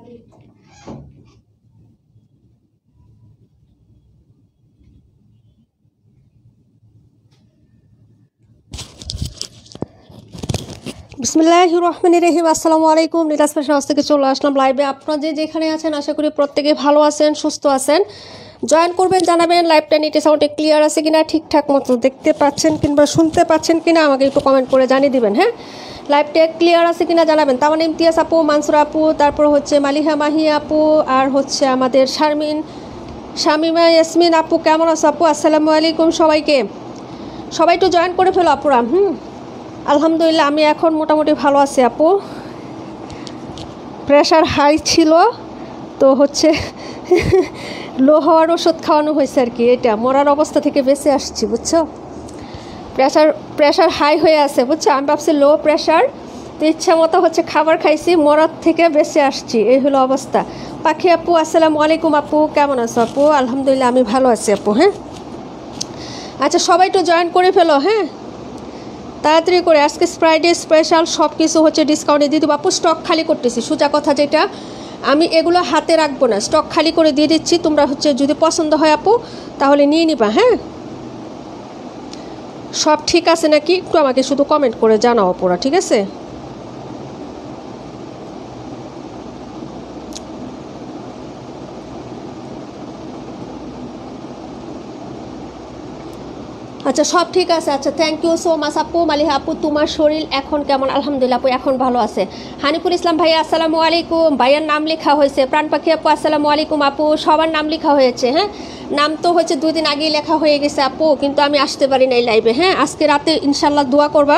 বিসমিল্লাহির রহমানির রহিম। আসসালামু আলাইকুম। নীলাজ ফ্যাশন হাউস থেকে চলে আসলাম লাইভে। আপনারা যেখানে আছেন আশা করি প্রত্যেকে ভালো আছেন, সুস্থ আছেন। জয়েন করবেন, জানাবেন লাইভটা নেটে সাউন্ডে ক্লিয়ার আছে কিনা, ঠিকঠাক মতো দেখতে পাচ্ছেন কিংবা শুনতে পাচ্ছেন কিনা আমাকে একটু কমেন্ট করে জানিয়ে দিবেন। হ্যাঁ, লাইভটা ক্লিয়ার আছে কিনা জানাবেন। তামান ইমতিয়াজ আপু, মানসুরা আপু, তারপর হচ্ছে মালিহা মাহি আপু, আর হচ্ছে আমাদের শামিমা ইয়াসমিন আপু, কেমন আছো আপু? আসসালামু আলাইকুম সবাইকে। সবাই একটু জয়েন করে ফেলো আপুরা। আলহামদুলিল্লাহ আমি এখন মোটামুটি ভালো আছি আপু। প্রেশার হাই ছিল তো হচ্ছে লো হওয়ার ওষুধ খাওয়ানো হয়েছে আর কি। এটা মরার অবস্থা থেকে বেঁচে আসছি, বুঝছো। প্রেশার হাই হয়ে আছে, বুঝছো। আমি ভাবছি লো প্রেশার, তো ইচ্ছা মতো হচ্ছে খাবার খাইছি, মরার থেকে বেঁচে আসছি, এই হলো অবস্থা। পাখি আপু আসসালামু আলাইকুম আপু, কেমন আছো আপু? আলহামদুলিল্লাহ আমি ভালো আছি আপু। হ্যাঁ আচ্ছা, সবাই একটু জয়েন করে ফেলো। হ্যাঁ তাড়াতাড়ি করে, আজকে ফ্রাইডে স্পেশাল সব কিছু হচ্ছে ডিসকাউন্টে দিয়ে দেবো আপু। স্টক খালি করতেছি, সোজা কথা যেটা, আমি এগুলো হাতে রাখবো না, স্টক খালি করে দিয়ে দিচ্ছি। তোমরা হচ্ছে যদি পছন্দ হয় আপু তাহলে নিয়ে নিবা। হ্যাঁ সব ঠিক আছে নাকি একটু আমাকে শুধু কমেন্ট করে জানাও আপুরা, ঠিক আছে? আচ্ছা সব ঠিক আছে। আচ্ছা থ্যাংক ইউ সো মাচ আপু। মালিহা আপু তোমার শরীর এখন কেমন? আলহামদুলিল্লাহ আপু এখন ভালো আছে। হানিফুল ইসলাম ভাইয়া আসসালামু আলাইকুম। ভাইয়ার নাম লেখা হয়েছে। প্রাণ পাখি আপু আসসালামু আলাইকুম আপু। সবার নাম লেখা হয়েছে। হ্যাঁ নাম তো হচ্ছে 2 দিন আগেই লেখা হয়ে গেছে আপু, কিন্তু আমি আসতে পারি না এই লাইভে। হ্যাঁ আজকে রাতে ইনশাল্লাহ দোয়া করবা,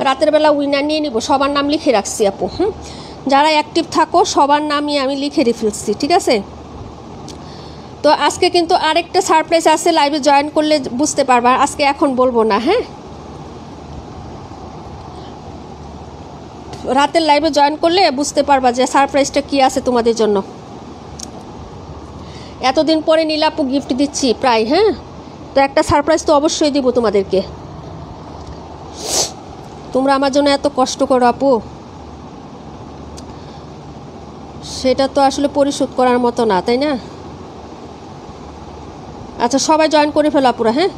রাতের বেলা উইনার নিয়ে নিব। সবার নাম লিখে রাখছি আপু। যারা অ্যাক্টিভ থাকো সবার নামই আমি লিখে ফেলছি, ঠিক আছে? তো আজকে কিন্তু আরেকটা সারপ্রাইজ আছে, লাইভে জয়েন করলে বুঝতে পারবা। আজকে এখন বলবো না। হ্যাঁ রাতের লাইভে জয়েন করলে বুঝতে পারবা যে সারপ্রাইজটা কি আছে তোমাদের জন্য। এতদিন পরে নীলাপু গিফট দিচ্ছি প্রায়। হ্যাঁ তো একটা সারপ্রাইজ তো অবশ্যই দিব তোমাদেরকে। তোমরা আমার জন্য এত কষ্ট করো আপু, সেটা তো আসলে পরিশোধ করার মতো না, তাই না? আচ্ছা সবাই জয়েন করে ফেলো আপুরা। হ্যাঁ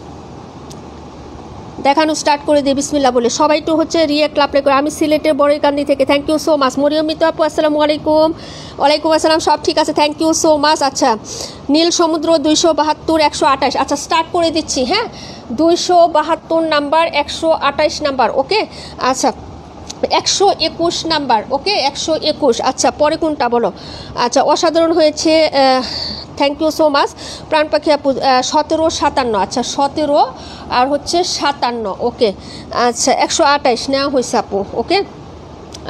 দেখানো স্টার্ট করে দিই বিসমিল্লাহ বলে। সবাই তো হচ্ছে রিয়েক্ট লাপ্লে করে। আমি সিলেটের বড়ইকান্দি থেকে। Thank you so much. Mariam Mita আপু আসসালামু আলাইকুম। ওয়ালাইকুম আসসালাম। সব ঠিক আছে, থ্যাংক ইউ সো মাচ। আচ্ছা নীল সমুদ্র 272 128। আচ্ছা স্টার্ট করে দিচ্ছি। হ্যাঁ 272 নাম্বার, 128 নাম্বার, ওকে। আচ্ছা 121 নাম্বার, ওকে 121। আচ্ছা পরে কোনটা বলো? আচ্ছা অসাধারণ হয়েছে, থ্যাংক ইউ সো মাচ। প্রাণ পাখি আপু 17 57। আচ্ছা 17 আর হচ্ছে 57, ওকে। আচ্ছা 128 নেওয়া হয়েছে আপু, ওকে।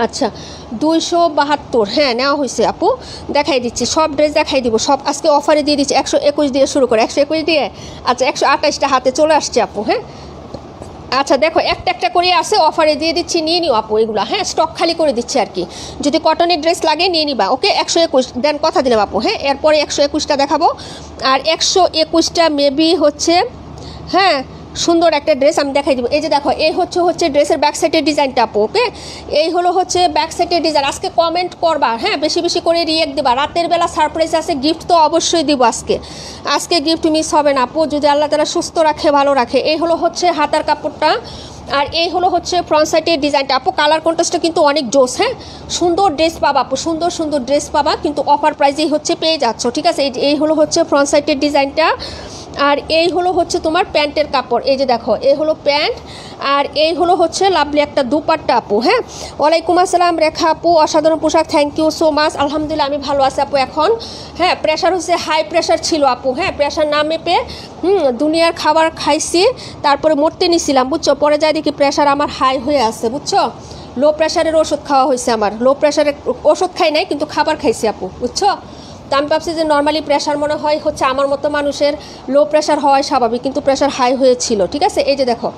আচ্ছা 272 হ্যাঁ নেওয়া হয়েছে আপু। দেখাই দিচ্ছি, সব ড্রেস দেখাই দিব, সব আজকে অফারে দিয়ে দিচ্ছি। 121 দিয়ে শুরু করে, 121 দিয়ে আচ্ছা 128টা হাতে চলে আসছে আপু। হ্যাঁ আচ্ছা দেখো একটা একটা করে আসে, অফারে দিয়ে দিচ্ছি, নিয়ে নিও আপু এগুলো। হ্যাঁ স্টক খালি করে দিচ্ছি আর কি, যদি কটনের ড্রেস লাগে নিয়ে নিবা, ওকে। 121 দেন, কথা দিলাম আপু। হ্যাঁ এরপরে 121টা দেখাবো, আর 121টা মেবি হচ্ছে হ্যাঁ সুন্দর একটা ড্রেস আমি দেখাই দিব। এই যে দেখো, এই হচ্ছে ড্রেসের ব্যাক সাইডের ডিজাইনটা আপু, ওকে। এই হচ্ছে ব্যাক সাইডের ডিজাইন। আজকে কমেন্ট করবা, হ্যাঁ বেশি বেশি করে রিয়েক্ট দেবা। রাতের বেলা সারপ্রাইজ আছে, গিফট তো অবশ্যই দিব আজকে গিফট মিস হবে না আপু, যদি আল্লাহ তাআলা সুস্থ রাখে, ভালো রাখে। এই হচ্ছে হাতার কাপড়টা, আর এই হচ্ছে ফ্রন্ট সাইডের ডিজাইনটা আপু। কালার কন্ট্রাস্টটা কিন্তু অনেক জোস। হ্যাঁ সুন্দর ড্রেস পাবা আপু, সুন্দর সুন্দর ড্রেস পাবা, কিন্তু অফার প্রাইসেই হচ্ছে পেয়ে যাচ্ছ, ঠিক আছে? এই হচ্ছে ফ্রন্ট সাইডের ডিজাইনটা, আর এই হচ্ছে তোমার প্যান্টের কাপড়। এই যে দেখো, এই প্যান্ট, আর এই হচ্ছে লাভলি একটা দুপাট্টা আপু। হ্যাঁ ওয়ালাইকুম আসসালাম রেখা আপু, অসাধারণ পোশাক, থ্যাংক ইউ সো মাচ। আলহামদুলিল্লাহ আমি ভালো আছি আপু এখন। হ্যাঁ প্রেশার হচ্ছে হাই প্রেশার ছিল আপু। হ্যাঁ প্রেশার না মেপে দুনিয়ার খাবার খাইছি, তারপরে মরতে নিছিলাম, বুঝছো। পরে যাই দেখি প্রেশার আমার হাই হয়ে আছে, বুঝছো। লো প্রেশারের ওষুধ খাওয়া হয়েছে আমার। লো প্রেশারের ওষুধ খাই নাই, কিন্তু খাবার খাইছি আপু, বুঝছো। তো আমি ভাবছি যে নর্মালি প্রেশার মনে হয় হচ্ছে আমার মতো মানুষের লো প্রেশার হওয়াই স্বাভাবিক, কিন্তু প্রেশার হাই হয়েছিল, ঠিক আছে? এই যে দেখো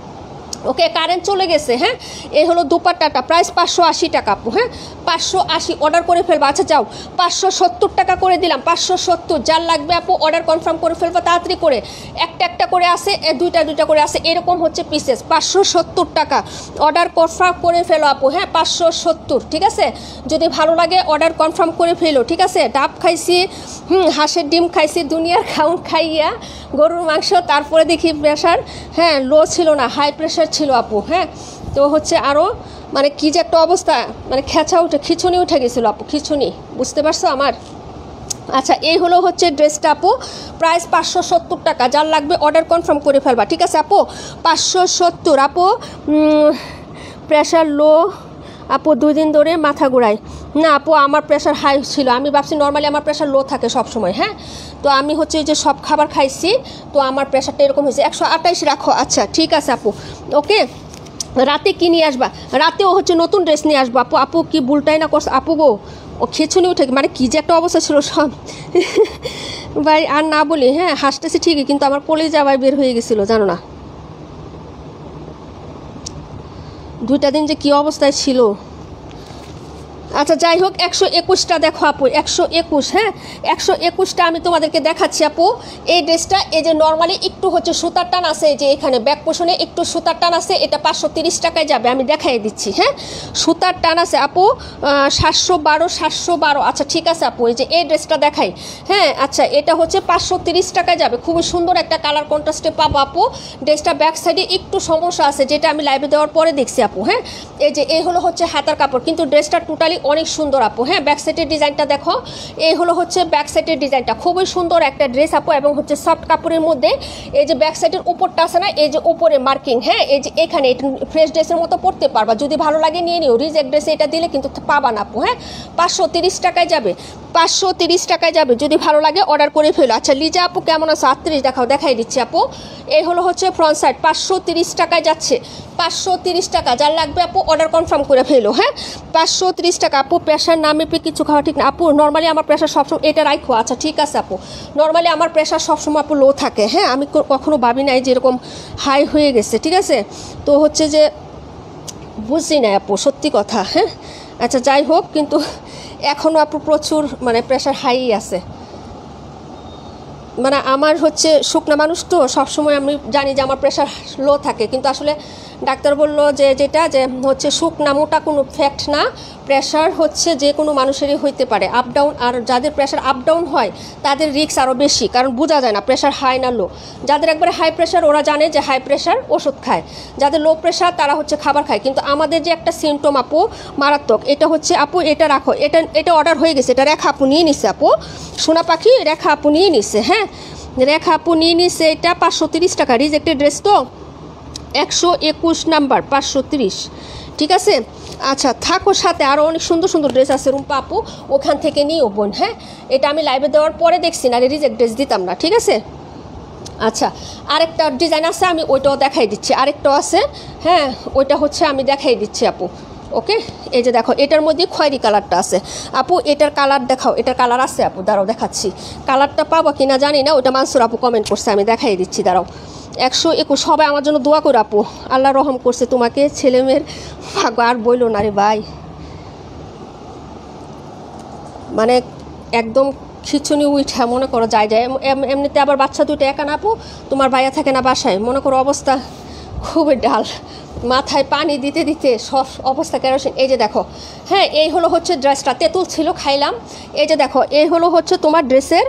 ওকে, কারেন্ট চলে গেছে। হ্যাঁ, এই হলো দুপাট্টাটা, প্রাইস 580 টাকা আপু। হ্যাঁ, 580 অর্ডার করে ফেলবো। আচ্ছা যাও, 570 টাকা করে দিলাম, 570। যার লাগবে আপু অর্ডার কনফার্ম করে ফেলবো তাড়াতাড়ি করে। একটা একটা করে আসে, দুইটা করে আসে, এরকম হচ্ছে পিসেস। 570 টাকা অর্ডার কনফার্ম করে ফেলো আপু। হ্যাঁ, 570, ঠিক আছে। যদি ভালো লাগে অর্ডার কনফার্ম করে ফেলো, ঠিক আছে। ডাব খাইছি, হাঁসের ডিম খাইছি, দুনিয়ার খাউন খাইয়া, গরুর মাংস, তারপরে দেখি প্রেশার হ্যাঁ লো ছিল না, হাই প্রেশার ছিল আপু। হ্যাঁ, তো হচ্ছে আরও মানে কী যে একটা অবস্থা, মানে খিচুনি উঠে গেছিলো আপু, খিচুনি, বুঝতে পারছো আমার। আচ্ছা, এই হলো হচ্ছে ড্রেসটা আপু, প্রাইস 570 টাকা। যার লাগবে অর্ডার কনফার্ম করে ফেলবা, ঠিক আছে আপু। 570 আপু। প্রেশার লো আপু, 2 দিন ধরে মাথা ঘুরায় না আপু, আমার প্রেশার হাই ছিল। আমি ভাবছি নর্মালি আমার প্রেশার লো থাকে সব সময়। হ্যাঁ, তো আমি হচ্ছে যে সব খাবার খাইছি, তো আমার প্রেশারটা এরকম হয়েছে। 128 রাখো। আচ্ছা ঠিক আছে আপু, ওকে। রাতে কি নিয়ে আসবা? রাতেও হচ্ছে নতুন ড্রেস নিয়ে আসবো আপু। আপু কি বুলটাই না করছে আপু গো, ও খিচুনি উঠে, মানে কী যে একটা অবস্থা ছিল সব। ভাই আর না বলি, হ্যাঁ হাসতেছি ঠিকই, কিন্তু আমার কলেজা ভাই বের হয়ে গেছিলো, জানো না। 2টা দিন যে কী অবস্থায় ছিল। আচ্ছা যাই হোক, 121টা দেখো আপু, 121। হ্যাঁ, 121টা আমি তোমাদেরকে দেখাচ্ছি আপু। এই ড্রেসটা এই যে নর্মালি একটু হচ্ছে সুতার টান আছে, এই যে এখানে ব্যাক পোষণে একটু সুতার টান আছে, এটা 530 টাকায় যাবে, আমি দেখাই দিচ্ছি। হ্যাঁ, সুতার টান আছে আপু, 712। আচ্ছা ঠিক আছে আপু, এই যে এই ড্রেসটা দেখাই। হ্যাঁ, আচ্ছা এটা হচ্ছে 530 টাকায় যাবে, খুবই সুন্দর একটা কালার কন্ট্রাস্টে পাবো আপু। ড্রেসটা ব্যাক সাইডে একটু সমস্যা আছে, যেটা আমি লাইভে দেওয়ার পরে দেখছি আপু। হ্যাঁ, এই যে এই হলো হচ্ছে হাতার কাপড়, কিন্তু ড্রেসটা টোটালি অনেক সুন্দর আপু। হ্যাঁ, ব্যাক সাইডের ডিজাইনটা দেখো, এই হলো হচ্ছে ব্যাক সাইডের ডিজাইনটা, খুবই সুন্দর একটা ড্রেস আপু। এবং হচ্ছে সফট কাপড়ের মধ্যে এই যে ব্যাক সাইডের উপরটা আছে না, এই যে উপরে মার্কিং, হ্যাঁ এই যে এখানে ফ্রেশ ড্রেসের মতো পরতে পারবা, যদি ভালো লাগে নিয়ে নিও। রিজেক্ট ড্রেসে এটা দিলে কিন্তু পাবা না আপু। হ্যাঁ, 530 টাকায় যাবে, 530 টাকায় যাবে, যদি ভালো লাগে অর্ডার করে ফেলো। আচ্ছা লিজা আপু কেমন আছে? 38 দেখাও, দেখাই দিচ্ছি আপু। এই হলো হচ্ছে ফ্রন্ট সাইড, 530 টাকায় যাচ্ছে, 530 টাকা। যার লাগবে আপু অর্ডার কনফার্ম করে ফেলো। হ্যাঁ, 530 টাকা আপু। প্রেশার না মেপে কিছু খাওয়া ঠিক না আপু, নর্মালি আমার প্রেশার সবসময় এটা রাখো। আচ্ছা ঠিক আছে আপু, নর্মালি আমার প্রেশার সবসময় আপু লো থাকে। হ্যাঁ, আমি কখনো ভাবি নাই যে এরকম হাই হয়ে গেছে, ঠিক আছে। তো হচ্ছে যে বুঝছি না আপু, সত্যি কথা। হ্যাঁ, আচ্ছা যাই হোক, কিন্তু এখনও আপু প্রচুর মানে প্রেশার হাই আছে। মানে আমার হচ্ছে শুকনা মানুষ, তো সবসময় আমি জানি যে আমার প্রেশার লো থাকে, কিন্তু আসলে ডাক্তার বলল যে যেটা যে হচ্ছে শুকনা মোটা কোনো ফ্যাক্ট না, প্রেশার হচ্ছে যে কোনো মানুষেরই হইতে পারে আপ ডাউন। আর যাদের প্রেশার আপ ডাউন হয় তাদের রিস্ক আরও বেশি, কারণ বোঝা যায় না প্রেশার হাই না লো। যাদের একবারে হাই প্রেশার ওরা জানে যে হাই প্রেশার ওষুধ খায়, যাদের লো প্রেশার তারা হচ্ছে খাবার খায়। কিন্তু আমাদের যে একটা সিমটম আপু মারাত্মক, এটা হচ্ছে আপু, এটা রাখো, এটা অর্ডার হয়ে গেছে, এটা রেখা আপু নিয়ে নিচ্ছে আপু, সোনা পাখি রেখা আপু নিয়ে নিচ্ছে। হ্যাঁ, রেখা আপু নিয়ে নিচ্ছে, এটা 530 টাকা, রিজেক্টেড ড্রেস তো, 121 নাম্বার, 530, ঠিক আছে। আচ্ছা থাকো, সাথে আরও অনেক সুন্দর সুন্দর ড্রেস আছে রুম্পা আপু, ওখান থেকে নিও বোন। হ্যাঁ, এটা আমি লাইভে দেওয়ার পরে দেখছি না, রিজেক্ট ড্রেস দিতাম না, ঠিক আছে। আচ্ছা আরেকটা ডিজাইন আছে, আমি ওইটাও দেখাই দিচ্ছি, আরেকটাও আছে। হ্যাঁ, ওইটা হচ্ছে আমি দেখাই দিচ্ছি আপু। ওকে, এই যে দেখো, এটার মধ্যে খয়েরি কালারটা আছে আপু, এটার কালার দেখাও, এটার কালার আছে আপু, দাঁড়াও দেখাচ্ছি। কালারটা পাবো কিনা জানি না, ওটা মানসুর আপু কমেন্ট করছে, আমি দেখাই দিচ্ছি, দাঁড়াও। 121। সবাই আমার জন্য দোয়া করো আপু, আল্লাহ রহম করছে তোমাকে, ছেলে মেয়ের ভাগ্য আর বইলো না রে ভাই, মানে একদম খিচুনি উঠা, মনে করো যায় এমনিতে আবার বাচ্চা দুটো একা না আপু, তোমার ভাইয়া থাকে না বাসায়, মনে করো অবস্থা খুবই ডাল, মাথায় পানি দিতে দিতে সব অবস্থা কেরোসিন। এই যে দেখো, হ্যাঁ এই হলো হচ্ছে ড্রেসটা, তেঁতুল ছিল খাইলাম। এই যে দেখো, এই হলো হচ্ছে তোমার ড্রেসের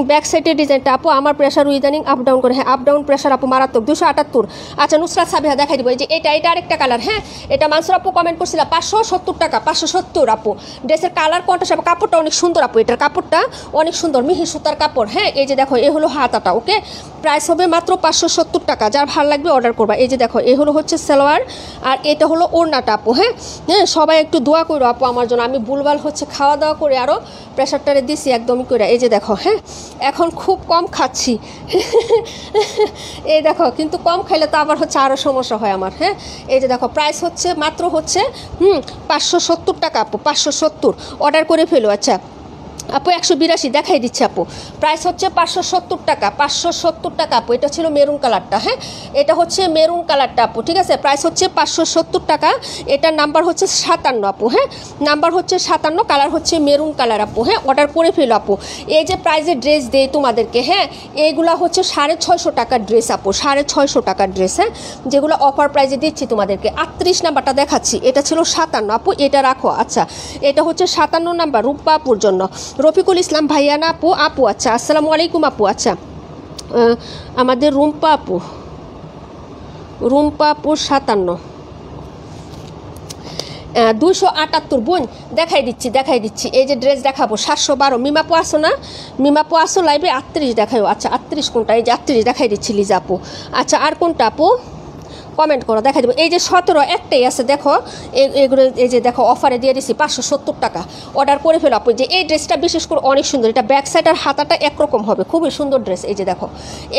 ব্যাক সাইডের ডিজাইনটা আপু। আমার প্রেশার ইদানিং আপ ডাউন করে, হ্যাঁ আপ ডাউন প্রেশার আপু মারাত্মক, 278। আচ্ছা নুসরাত সাবিহা দেখাই দিব, এই যে এটা আরেকটা কালার। হ্যাঁ, এটা মানসুর আপু কমেন্ট করছিল, 570 টাকা, 570 আপু। ড্রেসের কালার কন্ট্রাস্ট, কাপড়টা অনেক সুন্দর আপু, এটার কাপড়টা অনেক সুন্দর, মিহি সুতার কাপড়। হ্যাঁ, এই যে দেখো, এই হলো হাতাটা, ওকে, প্রাইস হবে মাত্র 570 টাকা। যার ভালো লাগবে অর্ডার করবা। এই যে দেখো, এই হলো হচ্ছে সালোয়ার, আর এটা হলো ওড়নাটা আপু। হ্যাঁ হ্যাঁ, সবাই একটু দোয়া করো আপু আমার জন্য, আমি ভুলভাল হচ্ছে খাওয়া দাওয়া করে আরও প্রেশারটারে দিছি একদমই করে। এই যে দেখো, হ্যাঁ এখন খুব কম খাচ্ছি, এই দেখো, কিন্তু কম খাইলে তো আবার হচ্ছে আরও সমস্যা হয় আমার। হ্যাঁ, এই যে দেখো, প্রাইস হচ্ছে মাত্র হচ্ছে 570 টাকা আপু, 570, অর্ডার করে ফেলো। আচ্ছা আপু 182 দেখাই দিচ্ছি আপু, প্রাইস হচ্ছে 570 টাকা, 570 টাকা আপু। এটা ছিল মেরুন কালারটা, হ্যাঁ এটা হচ্ছে মেরুন কালারটা আপু, ঠিক আছে। প্রাইস হচ্ছে 570 টাকা। এটার নাম্বার হচ্ছে 57 আপু, হ্যাঁ নাম্বার হচ্ছে 57, কালার হচ্ছে মেরুন কালার আপু, হ্যাঁ অর্ডার করে ফেলো আপু। এই যে প্রাইজের ড্রেস দেয় তোমাদেরকে, হ্যাঁ এইগুলা হচ্ছে 650 টাকার ড্রেস আপু, 650 টাকার ড্রেস, হ্যাঁ যেগুলো অফার প্রাইজে দিচ্ছি তোমাদেরকে। 38 নাম্বারটা দেখাচ্ছি, এটা ছিল 57 আপু, এটা রাখো। আচ্ছা এটা হচ্ছে 57 নাম্বার রূপা আপুর জন্য। রফিকুল ইসলাম ভাইয়া না আপু, আপু আচ্ছা আসসালামু আলাইকুম আপু। আচ্ছা আমাদের রুম্পা আপু, রুম্পা আপু 57, 278 বোন দেখাই দিচ্ছি। এই যে ড্রেস দেখাবো 712। মিমাপু আসো না, মিমাপু আসো লাইভে। 38 দেখাও। আচ্ছা 38 কোনটা? এই যে 38 দেখাই দিচ্ছি লিজা আপু। আচ্ছা আর কোনটা আপু কমেন্ট করো, দেখাই দেবো। এই যে 17 একটাই আছে দেখো, এগুলো এই যে দেখো অফারে দিয়ে দিচ্ছি 570 টাকা, অর্ডার করে ফেলো আপু। যে এই ড্রেসটা বিশেষ করে অনেক সুন্দর, এটা ব্যাক সাইড আর হাতাটা একরকম হবে, খুবই সুন্দর ড্রেস। এই যে দেখো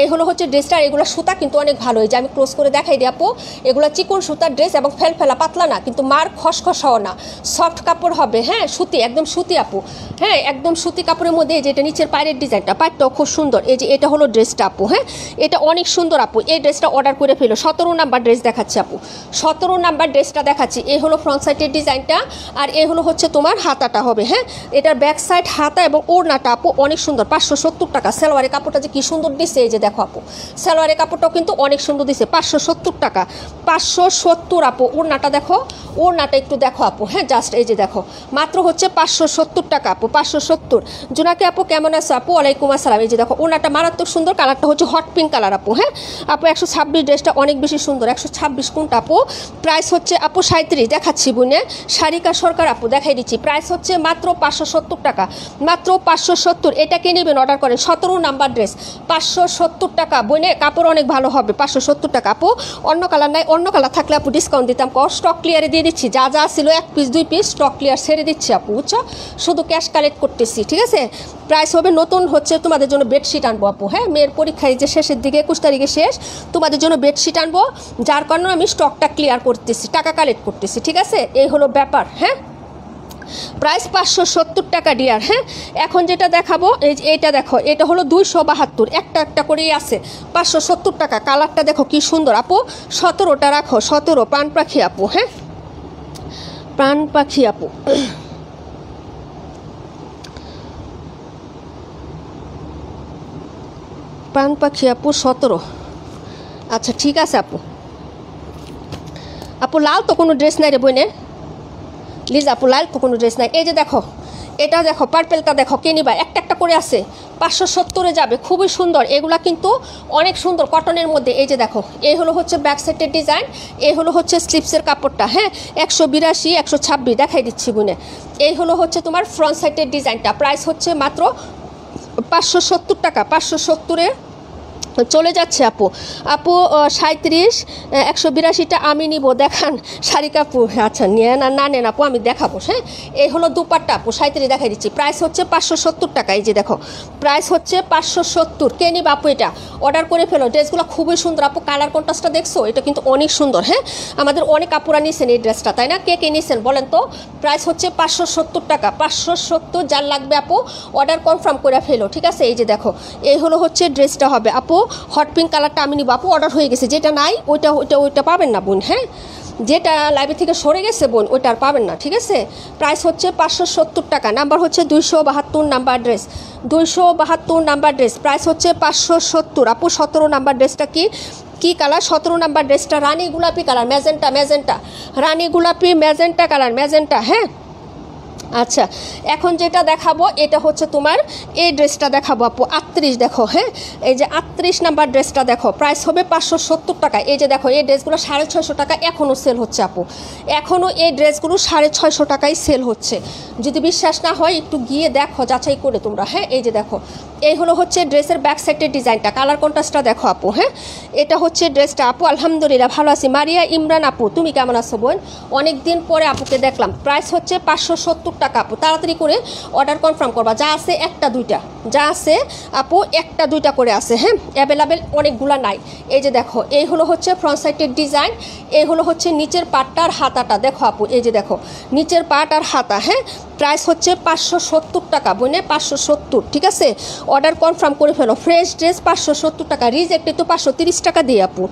এই হলো হচ্ছে ড্রেসটা, এগুলো সুতা কিন্তু অনেক ভালো। এই যে আমি ক্লোজ করে দেখাই দিই আপু, এগুলো চিকন সুতার ড্রেস এবং ফেলফেলা পাতলা না, কিন্তু মার খসখসাও না, সফট কাপড় হবে, হ্যাঁ সুতি, একদম সুতি আপু, হ্যাঁ একদম সুতি কাপড়ের মধ্যে। এই যে এটা নিচের পায়ের ডিজাইনটা, পায়েরটাও খুব সুন্দর। এই যে এটা হলো ড্রেসটা আপু, হ্যাঁ এটা অনেক সুন্দর আপু। এই ড্রেসটা অর্ডার করে ফেলো। 17 নাম্বার ড্রেস দেখাচ্ছি আপু, 17 নাম্বার ড্রেসটা দেখাচ্ছি। এই হলো ফ্রন্ট সাইডের ডিজাইনটা, আর এই হলো হচ্ছে তোমার হাতাটা হবে, হ্যাঁ এটার ব্যাক সাইড হাতা এবং ওড়নাটা আপু অনেক সুন্দর। 570 টাকা। সালোয়ারের কাপড়টা যে কি সুন্দর দিছে, এই যে দেখো আপু সালোয়ারের কাপড়টাও কিন্তু অনেক সুন্দর দিছে। 570 টাকা, 570 আপু। ওড়নাটা দেখো, ওড়নাটা একটু দেখো আপু, হ্যাঁ জাস্ট এই যে দেখো মাত্র হচ্ছে 570 টাকা আপু, 570। জোনাকি আপু কেমন আছো আপু? ওয়ালাইকুম আসসালাম। এই যে দেখো ওড়নাটা মারাত্মক সুন্দর, কালারটা হচ্ছে হট পিঙ্ক কালার আপু, হ্যাঁ আপু 126 ড্রেসটা অনেক বেশি সুন্দর। 126 কোনটা আপু? প্রাইস হচ্ছে আপু 37 দেখাচ্ছি বুনে। সারিকা সরকার আপু দেখাই দিচ্ছি, প্রাইস হচ্ছে মাত্র 570 টাকা, মাত্র 570। এটা কে নেবেন অর্ডার করেন। 17 নাম্বার ড্রেস 570 টাকা বুনে, কাপড় অনেক ভালো হবে। 570 টাকা আপু। অন্য কালার নাই, অন্য কালার থাকলে আপু ডিসকাউন্ট দিতাম। স্টক ক্লিয়ারে দিয়ে দিচ্ছি, যা যা ছিল 1 পিস 2 পিস স্টক ক্লিয়ার ছেড়ে দিচ্ছি আপু, বুঝছো, শুধু ক্যাশ কালেক্ট করতেছি, ঠিক আছে। প্রাইস হবে নতুন হচ্ছে তোমাদের জন্য বেডশিট আনবো আপু, হ্যাঁ মেয়ের পরীক্ষায় যে শেষের দিকে 21 তারিখে শেষ, তোমাদের জন্য বেডশিট আনবো, যার কারণে আমি স্টকটা ক্লিয়ার করতেছি, টাকা কালেক্ট করতেছি, ঠিক আছে এই হলো ব্যাপার, হ্যাঁ প্রাইস 570 টাকা ডিয়ার, হ্যাঁ এখন যেটা দেখাবো এইটা দেখো, এটা হলো 272, একটা একটা করেই আছে। 570 টাকা। কালারটা দেখো কি সুন্দর আপু। 17টা রাখো, 17 প্রাণ পাখি আপু, হ্যাঁ প্রাণ পাখি আপু। প্রাণ পাখি আপু 17। আচ্ছা ঠিক আছে আপু। আপু লাল তো কোনো ড্রেস নাই রে বইনে, প্লিজ আপু লাল তো কোনো ড্রেস নাই। এই যে দেখো এটা দেখো, পার্পেলটা দেখো, কে নিবা, একটা একটা করে আছে। 570-এ যাবে, খুবই সুন্দর। এগুলা কিন্তু অনেক সুন্দর কটনের মধ্যে। এই যে দেখো এই হলো হচ্ছে ব্যাক সাইডের ডিজাইন, এই হলো হচ্ছে স্লিপসের কাপড়টা, হ্যাঁ 182 126 দেখাই দিচ্ছি বুনে। এই হলো হচ্ছে তোমার ফ্রন্ট সাইডের ডিজাইনটা। প্রাইস হচ্ছে মাত্র 570 টাকা। 570-এ চলে যাচ্ছে আপু। আপু 37 182টা আমি নিব, দেখান শারিকা আপু। আচ্ছা নিয়ে না নেন আপু, আমি দেখাবো, হ্যাঁ এই হলো দুপাট্টা আপু। 37 দেখাই দিচ্ছি, প্রাইস হচ্ছে 570 টাকা। এই যে দেখো প্রাইস হচ্ছে 570। কে নিব আপু? এটা অর্ডার করে ফেলো। ড্রেসগুলো খুবই সুন্দর আপু, কালার কন্ট্রাস্টটা দেখছো, এটা কিন্তু অনেক সুন্দর, হ্যাঁ আমাদের অনেক আপুরা নিয়েছেন এই ড্রেসটা, তাই না? কে কে নিয়েছেন বলেন তো? প্রাইস হচ্ছে 570 টাকা, 570। যার লাগবে আপু অর্ডার কনফার্ম করে ফেলো, ঠিক আছে। এই যে দেখো এই হলো হচ্ছে ড্রেসটা হবে আপু। হট পিঙ্ক কালারটা আমি নিব আপু, অর্ডার হয়ে গেছে। যেটা নাই ওইটা ওইটা ওইটা পাবেন না বোন, হ্যাঁ যেটা লাইভে থেকে সরে গেছে বোন ওইটা আর পাবেন না, ঠিক আছে। প্রাইস হচ্ছে 570 টাকা। নাম্বার হচ্ছে 272 number dress, 272 number dress. Price হচ্ছে 570 আপু। 17 নাম্বার ড্রেসটা কি কালার? 17 নাম্বার ড্রেসটা রানী গোলাপি কালার, ম্যাজেন্টা ম্যাজেন্টা, রানী গোলাপি ম্যাজেন্টা কালার, ম্যাজেন্টা, হ্যাঁ আচ্ছা এখন যেটা দেখাবো এটা হচ্ছে তোমার এই ড্রেসটা দেখাবো আপু। 38 দেখো, হ্যাঁ এই যে 38 নাম্বার ড্রেসটা দেখো, প্রাইস হবে 570 টাকা। এই যে দেখো এই ড্রেসগুলো 650 টাকা এখনও সেল হচ্ছে আপু, এখনও এই ড্রেসগুলো 650 টাকায় সেল হচ্ছে। যদি বিশ্বাস না হয় একটু গিয়ে দেখো, যাচাই করে তোমরা, হ্যাঁ এই যে দেখো এই হলো হচ্ছে ড্রেসের ব্যাক সাইডের ডিজাইনটা, কালার কন্ট্রাস্টটা দেখো আপু, হ্যাঁ এটা হচ্ছে ড্রেসটা আপু। আলহামদুলিল্লাহ ভালো আছি। মারিয়া ইমরান আপু তুমি কেমন আছো বোন? অনেক দিন পরে আপুকে দেখলাম। প্রাইস হচ্ছে 570 টাকা আপু। তাড়াতাড়ি করে অর্ডার কনফার্ম করবা, যা আছে একটা দুইটা, যা আছে আপু একটা দুইটা করে আছে, হ্যাঁ অ্যাভেলেবেল অনেকগুলা নাই। এই যে দেখো এই হলো হচ্ছে ফ্রন্ট সাইডের ডিজাইন, এই হলো হচ্ছে নিচের পাটটা আর হাতাটা দেখো আপু। এই যে দেখো নিচের পাট আর হাতা, হ্যাঁ প্রাইস হচ্ছে 570 টাকা বোনে, 570, ঠিক আছে। অর্ডার কনফার্ম করে ফেলো। ফ্রেশ ড্রেস 570 টাকা, রিজেক্টে তো 530 টাকা দিয়ে আপু।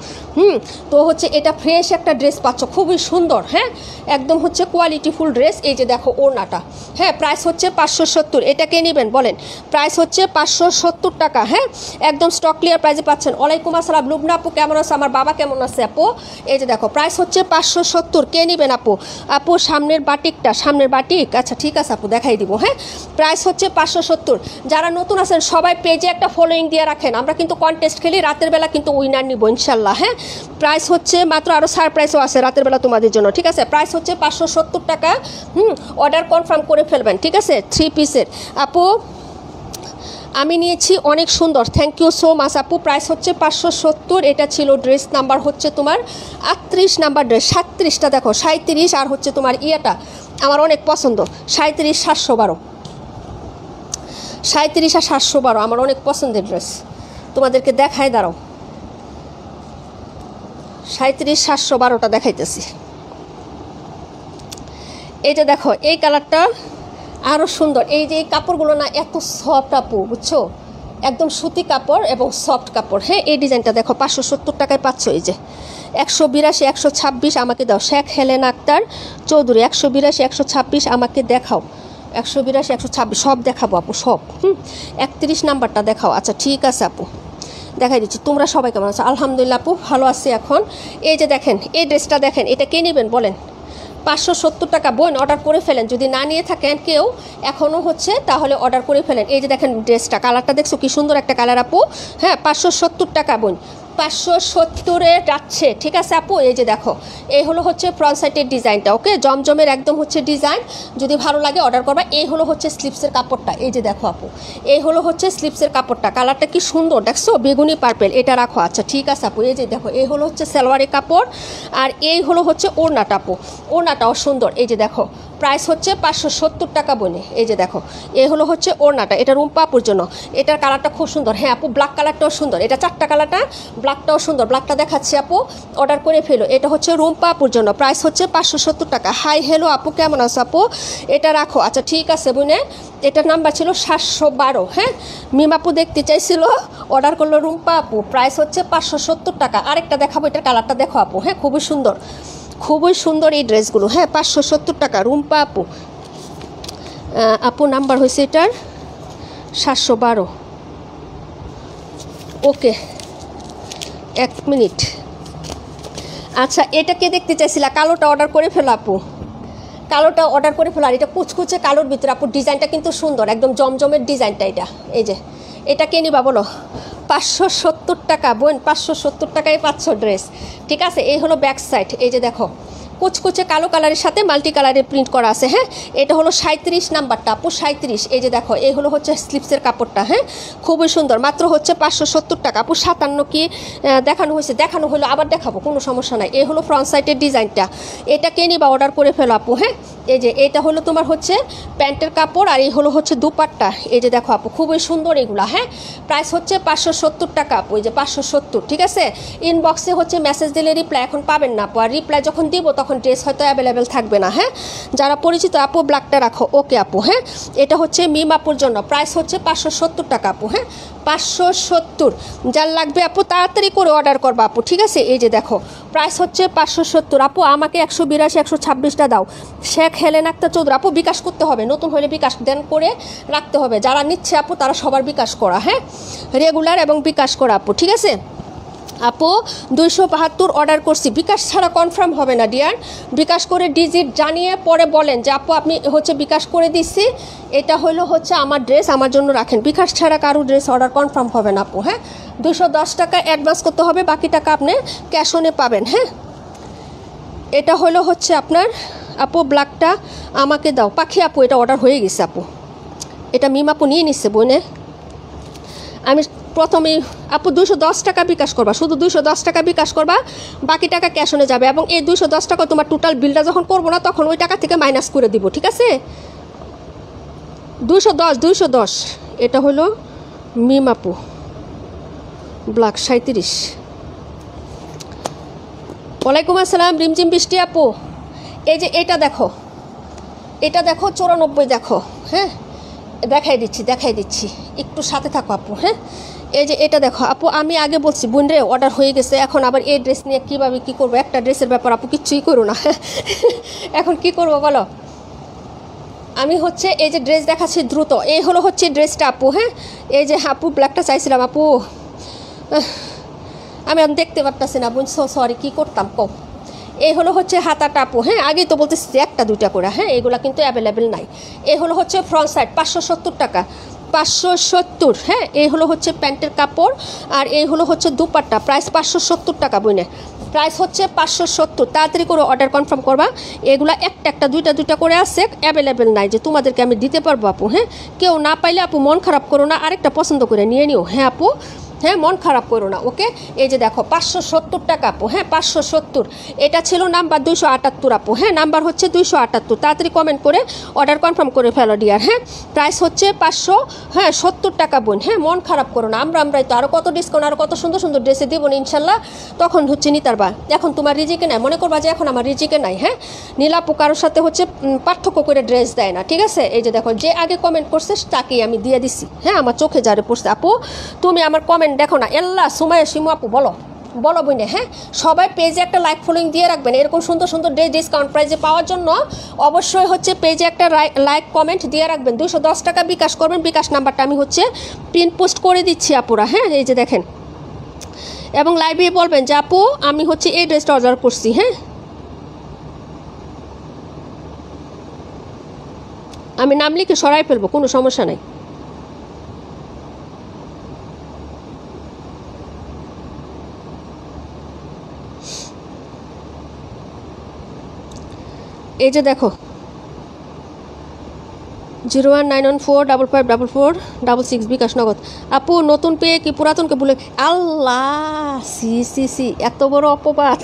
তো হচ্ছে এটা ফ্রেশ একটা ড্রেস পাচ্ছ, খুবই সুন্দর, হ্যাঁ একদম হচ্ছে কোয়ালিটিফুল ড্রেস। এই যে দেখো ওড়নাটা, হ্যাঁ প্রাইস হচ্ছে 570। এটা কে নেবেন বলেন? প্রাইস হচ্ছে 570 টাকা, হ্যাঁ একদম স্টক ক্লিয়ার প্রাইসে পাচ্ছেন। ওয়ালাইকুম আসসালাম লুবনা আপু, কেমন আছে? আমার বাবা কেমন আছে আপু? এই যে দেখো প্রাইস হচ্ছে 570। কে নেবেন আপু? আপু সামনের বাটিকটা, সামনের বাটিক, আচ্ছা ঠিক আছে আপু দেখাই দিব, হ্যাঁ প্রাইস হচ্ছে 570। যারা নতুন আছেন সবাই পেজে একটা ফলোইং দিয়ে রাখেন, আমরা কিন্তু কন্টেস্ট খেলি, রাতের বেলা কিন্তু উইনার নিব ইনশাল্লাহ, হ্যাঁ প্রাইস হচ্ছে মাত্র, আরও সারপ্রাইজও আছে রাতের বেলা তোমাদের জন্য, ঠিক আছে। প্রাইস হচ্ছে 570 টাকা, অর্ডার কনফার্ম করে ফেলবেন, ঠিক আছে। 3 পিসের আপু আমি নিয়েছি, অনেক সুন্দর, থ্যাংক ইউ সো মাচ আপু। প্রাইস হচ্ছে 570। এটা ছিল ড্রেস নাম্বার হচ্ছে তোমার 38 নাম্বার ড্রেস। 37টা দেখো, 37 আর হচ্ছে তোমার ইয়েটা আমার অনেক পছন্দ, 37 712, 37 আর 712 আমার অনেক পছন্দের ড্রেস। তোমাদেরকে দেখায়, দাঁড়াও, 37 712টা দেখাইতেছি। এইটা দেখো, এই কালারটা আরও সুন্দর। এই যে এই কাপড়গুলো না এত সফট আপু, বুঝছো, একদম সুতি কাপড় এবং সফট কাপড়, হ্যাঁ এই ডিজাইনটা দেখো 570 টাকায় পাচ্ছ। এই যে 182 126 আমাকে দাও, শেখ হেলেনা আক্তার চৌধুরী, 182 126 আমাকে দেখাও, 182 126 সব দেখাবো আপু, সব 31 নাম্বারটা দেখাও। আচ্ছা ঠিক আছে আপু দেখাই দিচ্ছি। তোমরা সবাই কেমন আছো? আলহামদুলিল্লাহ আপু ভালো আছি এখন। এই যে দেখেন এই ড্রেসটা দেখেন, এটা কে নেবেন বলেন? 570 টাকা বোন, অর্ডার করে ফেলেন। যদি না নিয়ে থাকেন কেউ এখনও হচ্ছে, তাহলে অর্ডার করে ফেলেন। এই যে দেখেন ড্রেসটা, কালারটা দেখছো কি সুন্দর একটা কালার আপু, হ্যাঁ 570 টাকা বোন, 570-এ যাচ্ছে, ঠিক আছে আপু। এই যে দেখো এই হলো হচ্ছে ফ্রন্ট সাইডের ডিজাইনটা, ওকে জমজমের একদম হচ্ছে ডিজাইন, যদি ভালো লাগে অর্ডার করবা। এই হলো হচ্ছে স্লিপসের কাপড়টা, এই যে দেখো আপু এই হলো হচ্ছে স্লিপসের কাপড়টা, কালারটা কি সুন্দর দেখছো, বেগুনি পার্পেল, এটা রাখো। আচ্ছা ঠিক আছে আপু। এই যে দেখো এই হলো হচ্ছে সালোয়ারের কাপড়, আর এই হলো হচ্ছে ওড়নাটা আপু, ওড়নাটাও সুন্দর। এই যে দেখো প্রাইস হচ্ছে 570 টাকা বনে। এই যে দেখো এই হলো হচ্ছে ওড়নাটা, এটা রুম্পা আপুর জন্য, এটার কালারটা খুব সুন্দর, হ্যাঁ আপু ব্ল্যাক কালারটাও সুন্দর, এটা 4টা কালারটা, ব্ল্যাকটাও সুন্দর, ব্ল্যাকটা দেখাচ্ছি আপু, অর্ডার করে ফেলো। এটা হচ্ছে রুম্পা আপুর জন্য, প্রাইস হচ্ছে 570 টাকা। হাই হ্যালো আপু, কেমন আছো আপু? এটা রাখো। আচ্ছা ঠিক আছে বোনে, এটার নাম্বার ছিল 712, হ্যাঁ মিমাপু দেখতে চাইছিল, অর্ডার করলো রুম্পা আপু, প্রাইস হচ্ছে 570 টাকা। আরেকটা দেখাবো, এটার কালারটা দেখো আপু, হ্যাঁ খুবই সুন্দর, খুবই সুন্দর এই ড্রেসগুলো, হ্যাঁ 570 টাকা রুম্পা আপু। আপু নাম্বার হয়েছে এটার 712, ওকে 1 মিনিট। আচ্ছা এটা কে দেখতে চাইছিলা? কালোটা অর্ডার করে ফেলো আপু, কালোটা অর্ডার করে ফেলো। আর এটা কুচকুচে কালোর ভিতরে আপু, ডিজাইনটা কিন্তু সুন্দর, একদম জমজমের ডিজাইনটা এটা। এই যে এটা কে নিবা বলো? 570 টাকা বোন, 570 টাকায় পাচ্ছ ড্রেস, ঠিক আছে। এই হলো ব্যাক সাইড, এই যে দেখো কুচকুচে কালো কালারের সাথে মাল্টি কালারের প্রিন্ট করা আছে, হ্যাঁ এটা হলো 37 নাম্বারটা আপু, 37। এই যে দেখো এই হলো হচ্ছে স্লিপসের কাপড়টা, হ্যাঁ খুবই সুন্দর, মাত্র হচ্ছে 570 টাকা আপু। 57 কি দেখানো হয়েছে? দেখানো হলো, আবার দেখাবো, কোনো সমস্যা নাই। এই হলো ফ্রন্ট সাইডের ডিজাইনটা, এটা কে নিবা অর্ডার করে ফেলো আপু, হ্যাঁ এই যে এটা হলো তোমার হচ্ছে প্যান্টের কাপড়, আর এই হলো হচ্ছে দুপাট্টা। এই যে দেখো আপু খুবই সুন্দর এগুলা, হ্যাঁ প্রাইস হচ্ছে 570 টাকা আপু, এই যে 570, ঠিক আছে। ইনবক্সে হচ্ছে মেসেজ দিলে রিপ্লাই এখন পাবেন না আপু, আর রিপ্লাই যখন দিব তখন ড্রেস হয়তো অ্যাভেলেবেল থাকবে না, হ্যাঁ যারা পরিচিত আপু ব্ল্যাকটা রাখো, ওকে আপু, হ্যাঁ এটা হচ্ছে মিম আপুর জন্য, প্রাইস হচ্ছে 570 টাকা আপু, হ্যাঁ 570। যার লাগবে আপু তাড়াতাড়ি করে অর্ডার করবা আপু, ঠিক আছে। এই যে দেখো প্রাইস হচ্ছে 570 আপু, আমাকে 182 126টা দাও। শেখ হেলেনা আক্তার চৌধুরী আপু, বিকাশ করতে হবে, নতুন হলে বিকাশ দেন করে রাখতে হবে, যারা নিচ্ছে আপু তারা সবার বিকাশ করা, হ্যাঁ রেগুলার এবং বিকাশ করা আপু, ঠিক আছে। আপু 272 অর্ডার করছি, বিকাশ ছাড়া কনফার্ম হবে না ডিয়ার, বিকাশ করে ডিজিট জানিয়ে পরে বলেন যে আপু আপনি হচ্ছে বিকাশ করে দিচ্ছি, এটা হলো হচ্ছে আমার ড্রেস, আমার জন্য রাখেন। বিকাশ ছাড়া কারো ড্রেস অর্ডার কনফার্ম হবে না আপু, হ্যাঁ 210 টাকা অ্যাডভান্স করতে হবে, বাকি টাকা আপনি ক্যাশ অনে পাবেন, হ্যাঁ এটা হলো হচ্ছে আপনার আপু ব্ল্যাকটা আমাকে দাও। পাখি আপু এটা অর্ডার হয়ে গেছে আপু, এটা মিম আপু নিয়ে নিচ্ছে বোনে। আমি প্রথমে আপু 210 টাকা বিকাশ করবা, শুধু 210 টাকা বিকাশ করবা, বাকি টাকা ক্যাশ অনে যাবে, এবং এই 210 টাকা তোমার টোটাল বিলটা যখন করবো না তখন ওই টাকা থেকে মাইনাস করে দিব, ঠিক আছে। 210 এটা হলো মিম আপু ব্ল্যাক 37। ওয়ালাইকুম আসসালাম রিমঝিম বৃষ্টি আপু, এই যে এটা দেখো এটা দেখো 94 দেখো, হ্যাঁ দেখাই দিচ্ছি একটু সাথে থাকো আপু। হ্যাঁ এই যে এটা দেখো আপু, আমি আগে বলছি বোন রে অর্ডার হয়ে গেছে, এখন আবার এই ড্রেস নিয়ে কীভাবে কী করবো, একটা ড্রেসের ব্যাপার আপু কিচ্ছুই করো না। এখন কি করবো বলো। আমি হচ্ছে এই যে ড্রেস দেখাচ্ছি দ্রুত, এই হলো হচ্ছে ড্রেসটা আপু। হ্যাঁ এই যে আপু ব্ল্যাকটা চাইছিলাম আপু, আমি আমি দেখতে পারতাছি না বোন, সরি কী করতাম কম। এই হলো হচ্ছে হাতাটা আপু। হ্যাঁ আগেই তো বলতেছি একটা দুইটা করে, হ্যাঁ এগুলো কিন্তু অ্যাভেলেবেল নাই। এই হলো হচ্ছে ফ্রন্ট সাইড 570 টাকা, 570। হ্যাঁ এই হলো হচ্ছে প্যান্টের কাপড়, আর এই হলো হচ্ছে দুপাট্টা, প্রাইস 570 টাকা বইনে, প্রাইস হচ্ছে 570। তাড়াতাড়ি করে অর্ডার কনফার্ম করবা। এগুলো একটা দুইটা করে আছে, অ্যাভেলেবেল নাই যে তোমাদেরকে আমি দিতে পারবো আপু। হ্যাঁ কেউ না পাইলে আপু মন খারাপ করো না, আরেকটা পছন্দ করে নিয়ে নিও। হ্যাঁ আপু, হ্যাঁ মন খারাপ করো না। ওকে এই যে দেখো 570 টাকা আপু। হ্যাঁ 570, এটা ছিল নাম্বার 278 আপু। হ্যাঁ নাম্বার হচ্ছে 278, তাড়াতাড়ি কমেন্ট করে অর্ডার কনফার্ম করে ফেলো ডিয়ার। হ্যাঁ প্রাইস হচ্ছে 570 টাকা বোন। হ্যাঁ মন খারাপ করো না, আমরাই তো আরও কত ডিসকাউন্ট, আরও কত সুন্দর সুন্দর ড্রেসে দেবো না ইনশাল্লাহ, তখন হচ্ছে নিতারবা। এখন তোমার রিজিকে নাই, মনে করবা যে এখন আমার রিজিকে নাই। হ্যাঁ নীলাপু কারোর সাথে হচ্ছে পার্থক্য করে ড্রেস দেয় না, ঠিক আছে। এই যে দেখো যে আগে কমেন্ট করছে তাকেই আমি দিয়ে দিছি। হ্যাঁ আমার চোখে যারে পড়ছে আপু, তুমি আমার কমেন্ট দেখো না। এল্লা সুমাইয়া শিমু আপু বলো বইনে। হ্যাঁ সবাই পেজে একটা লাইক ফলোইং দিয়ে রাখবেন, এরকম সুন্দর সুন্দর ড্রেস ডিসকাউন্ট প্রাইজে পাওয়ার জন্য অবশ্যই হচ্ছে পেজে একটা লাইক কমেন্ট দিয়ে রাখবেন। 210 টাকা বিকাশ করবেন, বিকাশ নাম্বারটা আমি হচ্ছে প্রিন্ট পোস্ট করে দিচ্ছি আপুরা। হ্যাঁ এই যে দেখেন, এবং লাইভে বলবেন যে আপু আমি হচ্ছে এই ড্রেসটা অর্ডার করছি। হ্যাঁ আমি নাম লিখে সরাই ফেলবো, কোনো সমস্যা নাই। এই যে দেখো 01914554466 বিকাশ নগদ। আপু নতুন পেয়ে কি পুরাতনকে ভুলে, আল্লাহ সি এত বড় অপবাদ।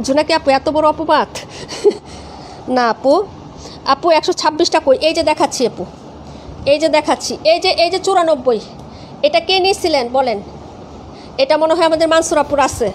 জোনাকি আপু এত বড় অপবাদ না আপু। আপু 126টা কই, এই যে দেখাচ্ছি আপু, এই যে দেখাচ্ছি, এই যে 94, এটা কে নিয়েছিলেন বলেন। এটা মনে হয় আমাদের মানসুর আপুর আছে,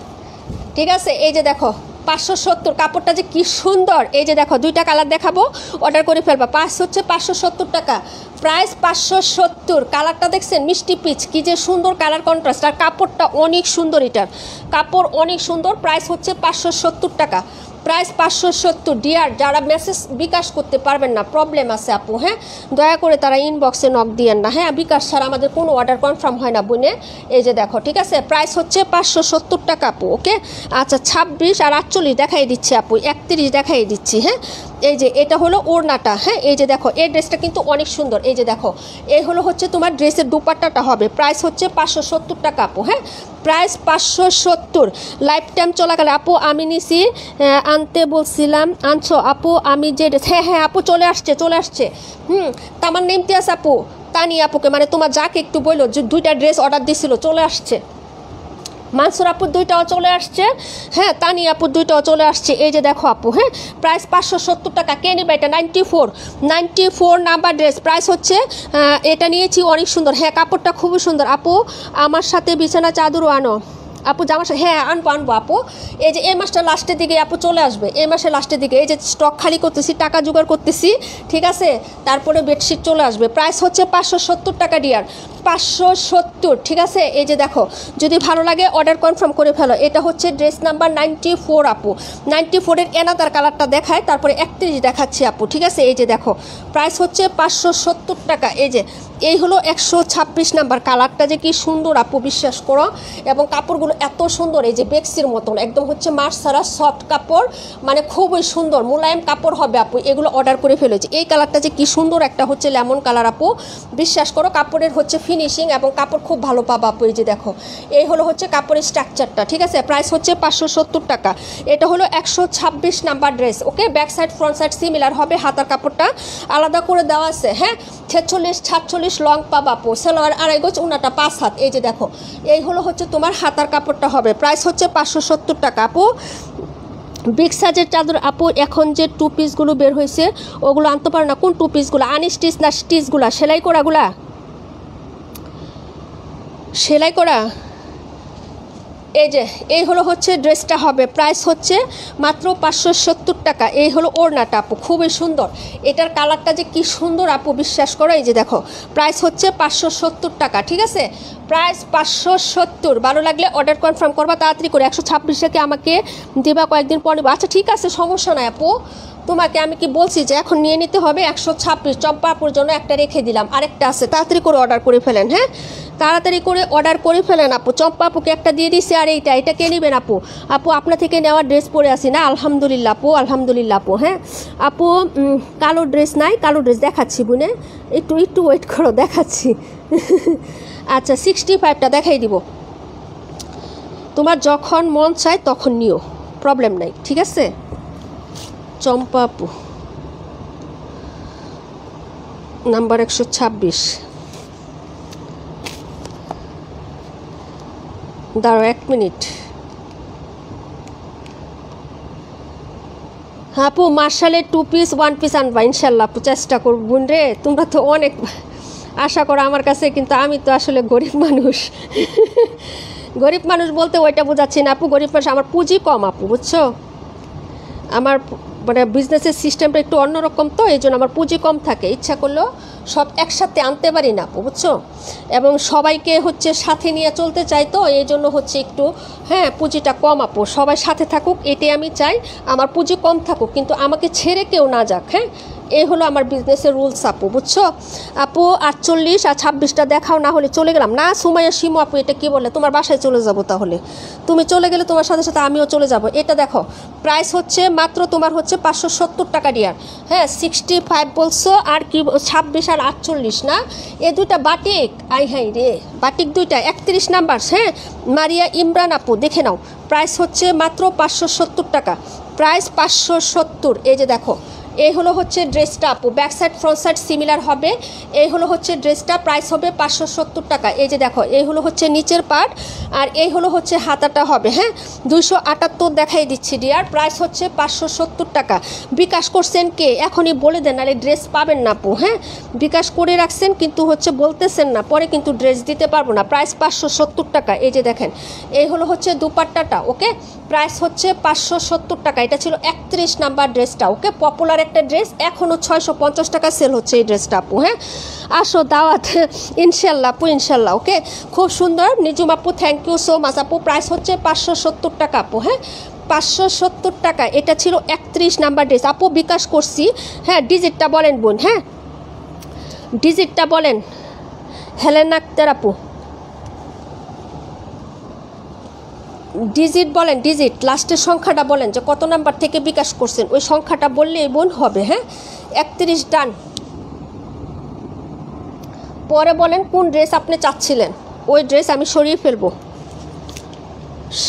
ঠিক আছে। এই যে দেখো 570, কাপড়টা যে কি সুন্দর। এই যে দেখো দুইটা কালার দেখাবো, অর্ডার করে ফেলবা। প্রাইস হচ্ছে 570 টাকা, প্রাইস 570। কালারটা দেখছেন মিষ্টি পিচ, কি যে সুন্দর কালার কন্ট্রাস্ট, আর কাপড়টা অনেক সুন্দর, এটার কাপড় অনেক সুন্দর। প্রাইস হচ্ছে 570 টাকা, প্রাইস 570। ডিয়ার যারা মেসেজ বিকাশ করতে পারবেন না, প্রবলেম আছে আপু, হ্যাঁ দয়া করে তারা ইনবক্সে নক দিয়েন না। হ্যাঁ বিকাশ ছাড়া আমাদের কোনো অর্ডার কনফার্ম হয় না বোনে। এই যে দেখো, ঠিক আছে, প্রাইস হচ্ছে 570 টাকা আপু। ওকে আচ্ছা 26 আর 48 দেখাই দিচ্ছি আপু, 31 দেখাই দিচ্ছি। হ্যাঁ এই যে এটা হলো ওড়নাটা। হ্যাঁ এই যে দেখো এই ড্রেসটা কিন্তু অনেক সুন্দর। এই যে দেখো এই হলো হচ্ছে তোমার ড্রেসের দুপাট্টাটা হবে, প্রাইস হচ্ছে 570 টাকা আপু। হ্যাঁ প্রাইস 570। লাইফ টাইম চলাকালে আপু আমি নিছি, আনতে বলছিলাম আনছো আপু আমি যে হ্যাঁ আপু চলে আসছে। তামার নেমতিয়াস আপু, তানি আপুকে মানে তোমার যাকে একটু বললো যে 2টা ড্রেস অর্ডার দিছিল, চলে আসছে। মানসুর আপুর 2টাও চলে আসছে, হ্যাঁ তানি আপুর 2টাও চলে আসছে। এই যে দেখো আপু, হ্যাঁ প্রাইস 570 টাকা। কে নিবে এটা? 94 নাম্বার ড্রেস, প্রাইস হচ্ছে এটা নিয়েছি, অনেক সুন্দর। হ্যাঁ কাপড়টা খুবই সুন্দর আপু। আমার সাথে বিছানা চাদরও আনো আপু, জামার সাথে, হ্যাঁ আনবো আপু। এই যে এই মাসটা লাস্টের দিকে আপু চলে আসবে, এই মাসের লাস্টের দিকে। এই যে স্টক খালি করতেছি, টাকা জোগাড় করতেছি, ঠিক আছে, তারপরে বেডশিট চলে আসবে। প্রাইস হচ্ছে 570 টাকা ডিয়ার, 570, ঠিক আছে। এই যে দেখো যদি ভালো লাগে অর্ডার কনফার্ম করে ফেলো। এটা হচ্ছে ড্রেস নাম্বার 94 আপু। 94-এর এনাদার কালারটা দেখায়, তারপরে 31 দেখাচ্ছি আপু, ঠিক আছে। এই যে দেখো প্রাইস হচ্ছে 570 টাকা। এই হলো 126 নাম্বার, কালারটা যে কি সুন্দর আপু বিশ্বাস করো, এবং কাপড়গুলো এত সুন্দর, এই যে বেক্সির মতন একদম হচ্ছে মার্চ ছাড়া সফট কাপড়, মানে খুবই সুন্দর মোলায়েম কাপড় হবে আপু। এগুলো অর্ডার করে ফেলেছি। এই কালারটা যে কি সুন্দর, একটা হচ্ছে লেমন কালার আপু, বিশ্বাস করো কাপড়ের হচ্ছে ফিনিশিং এবং কাপড় খুব ভালো পাবো আপু। এই যে দেখো এই হলো হচ্ছে কাপড়ের স্ট্রাকচারটা, ঠিক আছে। প্রাইস হচ্ছে 570 টাকা। এটা হলো 126 নাম্বার ড্রেস। ওকে back side front side similar হবে, হাতার কাপড়টা আলাদা করে দেওয়া আছে। হ্যাঁ 46-46 লং পাবা আপু, সালোয়ার 2.5 গজ, ওনাটা 5 হাত। এই যে দেখো এই হলো হচ্ছে তোমার হাতার কাপড়টা হবে, প্রাইস হচ্ছে 570 টাকা আপু। বিগ সাইজের চাদর আপু, এখন যে 2 পিসগুলো বের হয়েছে ওগুলো আনতে পারো না? কোন 2 পিসগুলো? আনস্টিচ না স্টিচগুলো? সেলাই করাগুলা, সেলাই করা এই যে এই হলো হচ্ছে ড্রেসটা হবে, প্রাইস হচ্ছে মাত্র 570 টাকা। এই হলো ওড়নাটা আপু, খুবই সুন্দর, এটার কালারটা যে কি সুন্দর আপু, বিশ্বাস করো। এই যে দেখো প্রাইস হচ্ছে 570 টাকা, ঠিক আছে, প্রাইস 570। ভালো লাগলে অর্ডার কনফার্ম করবা তাড়াতাড়ি করে। 126 টাকা আমাকে দিবা, কয়েকদিন পর নিবা। আচ্ছা ঠিক আছে, সমস্যা নাই আপু, তোমাকে আমি কি বলছি যে এখন নিয়ে নিতে হবে 126। চম্পাপুর জন্য একটা রেখে দিলাম, আরেকটা আছে, তাড়াতাড়ি করে অর্ডার করে ফেলেন। হ্যাঁ, তাড়াতাড়ি করে অর্ডার করে ফেলেন আপু। চম্পাপুকে একটা দিয়ে দিছি, আর এটা কে নেবেন আপু? আপু আপনার থেকে নেওয়ার ড্রেস পরে আসি না, আলহামদুলিল্লাহ আপু, আলহামদুলিল্লাহ আপু। হ্যাঁ আপু, কালো ড্রেস নাই, কালো ড্রেস দেখাচ্ছি বুনে, একটু ওয়েট করো, দেখাচ্ছি। আচ্ছা 65টা দেখাই দিব, তোমার যখন মন চায় তখন নিও, প্রবলেম নাই, ঠিক আছে। চম্পা আপু নাম্বার 126, দাঁড়াও 1 মিনিট। আপু মার্শালের 2 পিস 1 পিস আনবা ইনশাল্লাহ আপু, চেষ্টা করব বোন রে। তোমরা তো অনেক আশা করো আমার কাছে, কিন্তু আমি তো আসলে গরিব মানুষ। গরিব মানুষ বলতে ওইটা বোঝাচ্ছি না আপু, গরিব মানুষ, আমার পুঁজি কম আপু, বুঝছো। আমার মানে বিজনেসের সিস্টেমটা একটু অন্যরকম, তো এই জন্য আমার পুঁজি কম থাকে, ইচ্ছা করলেও সব একসাথে আনতে পারি না আপু, বুঝছো। এবং সবাইকে হচ্ছে সাথে নিয়ে চলতে চাই, তো এই জন্য হচ্ছে একটু হ্যাঁ পুঁজিটা কম আপু। সবাই সাথে থাকুক এটাই আমি চাই, আমার পুঁজি কম থাকুক, কিন্তু আমাকে ছেড়ে কেউ না যাক। হ্যাঁ, এই হলো আমার বিজনেসের রুলস আপু, বুঝছো। আপু 48 আর 26টা দেখাও, না হলে চলে গেলাম। না সুমাইয়া শিমু আপু, এটা কি বলে, তোমার বাসায় চলে যাব তাহলে। তুমি চলে গেলে তোমার সাথে সাথে আমিও চলে যাব। এটা দেখো প্রাইস হচ্ছে মাত্র তোমার হচ্ছে 570 টাকা ডিয়ার। হ্যাঁ 65 বলছো, আর কি 26 আর 48 না, এই দুইটা বাটিক, আই হাই রে, বাটিক দুইটা 31 নাম্বার। হ্যাঁ মারিয়া ইমরান আপু, দেখে নাও, প্রাইস হচ্ছে মাত্র 570 টাকা, প্রাইস 570। এই যে দেখো, এই হলো হচ্ছে ড্রেসটা আপু, back side front side similar হবে। এই হলো হচ্ছে ড্রেসটা, প্রাইস হবে 570 টাকা। এই যে দেখো, এই হলো হচ্ছে নিচের পার্ট, আর এই হলো হচ্ছে হাতাটা হবে। হ্যাঁ 278 দেখাই দিচ্ছি ডিয়ার, প্রাইস হচ্ছে 570 টাকা। বিকাশ করছেন কে এখনই বলে দেন, নাহলে ড্রেস পাবেন না আপু। হ্যাঁ বিকাশ করে রাখছেন কিন্তু হচ্ছে বলতেছেন না, পরে কিন্তু ড্রেস দিতে পারবো না। প্রাইস 570 টাকা। এই যে দেখেন, এই হলো হচ্ছে দুপাট্টাটা, ওকে, প্রাইস হচ্ছে 570 টাকা। এটা ছিল 31 নাম্বার ড্রেসটা, ওকে, পপুলার একটা ড্রেস, এখনও 650 টাকা সেল হচ্ছে এই ড্রেসটা আপু। হ্যাঁ আসো দাওয়াত, ইনশাল্লাহ আপু, ইনশাল্লাহ। ওকে, খুব সুন্দর নিজুম আপু, থ্যাংক ইউ সো মাচ আপু। প্রাইস হচ্ছে 570 টাকা আপু। হ্যাঁ 570 টাকা। এটা ছিল 31 নাম্বার ড্রেস আপু, বিকাশ করছি। হ্যাঁ ডিজিটটা বলেন বোন, হ্যাঁ ডিজিটটা বলেন। হেলেন আক্তার আপু, ডিজিট বলেন, ডিজিট লাস্টের সংখ্যাটা বলেন, যে কত নাম্বার থেকে বিকাশ করছেন, ওই সংখ্যাটা বললে এই বোন হবে। হ্যাঁ 31 ডান। পরে বলেন কোন ড্রেস আপনি চাচ্ছিলেন, ওই ড্রেস আমি সরিয়ে ফেলবো।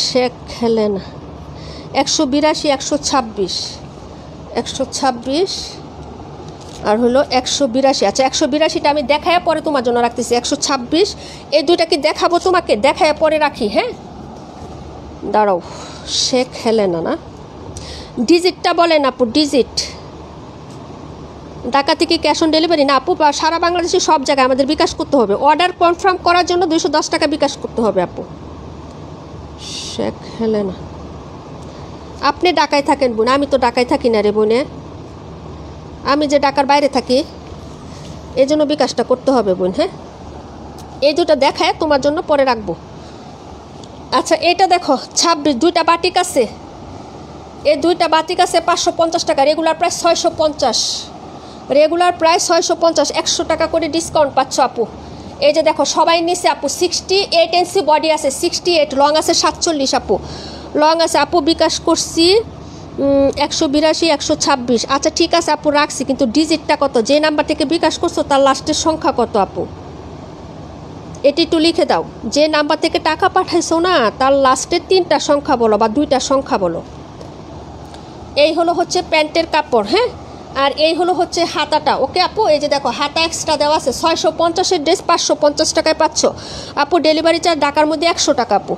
শেখ হেলেনা 182, 126, 126 আর হলো 182। আচ্ছা 182টা আমি দেখায় পরে তোমার জন্য রাখতেছি। 126 এই দুইটা কি দেখাবো তোমাকে, দেখায় পরে রাখি। হ্যাঁ দাঁড়াও, শেখ হেলেনা না, ডিজিটটা বলেন আপু, ডিজিট। ঢাকা থেকে ক্যাশ অন ডেলিভারি না আপু, সারা বাংলাদেশে সব জায়গায় আমাদের বিকাশ করতে হবে। অর্ডার কনফার্ম করার জন্য 210 টাকা বিকাশ করতে হবে আপু। শেখ হেলেনা, আপনি ঢাকায় থাকেন বোন, আমি তো ঢাকায় থাকি না রে বোনে, আমি যে ঢাকার বাইরে থাকি, এই জন্য বিকাশটা করতে হবে বোন। হ্যাঁ এই দুটো দেখায় তোমার জন্য পরে রাখবো। আচ্ছা এটা দেখো 26, দুইটা বাটিক আছে, এই দুইটা বাটিক আছে 550 টাকা, রেগুলার প্রাইস 650, রেগুলার প্রাইস 650, 100 টাকা করে ডিসকাউন্ট পাচ্ছ আপু। এই যে দেখো সবাই নিচে আপু, 68 ইঞ্চি বডি আছে, 68 লং আছে 47 আপু, লং আছে আপু। বিকাশ করছি 182, 126। আচ্ছা ঠিক আছে আপু রাখছি, কিন্তু ডিজিটটা কত, যে নাম্বার থেকে বিকাশ করছো তার লাস্টের সংখ্যা কত আপু, এটি একটু লিখে দাও। যে নাম্বার থেকে টাকা পাঠাইছো না তার লাস্টের 3টা সংখ্যা বলো বা 2টা সংখ্যা বলো। এই হলো হচ্ছে প্যান্টের কাপড়। হ্যাঁ আর এই হলো হচ্ছে হাতাটা, ওকে আপু। এই যে দেখো হাতা এক্সট্রা দেওয়া আছে, 650-এর ড্রেস 550 টাকায় পাচ্ছ আপু। ডেলিভারি চার্জ ঢাকার মধ্যে 100 টাকা আপু,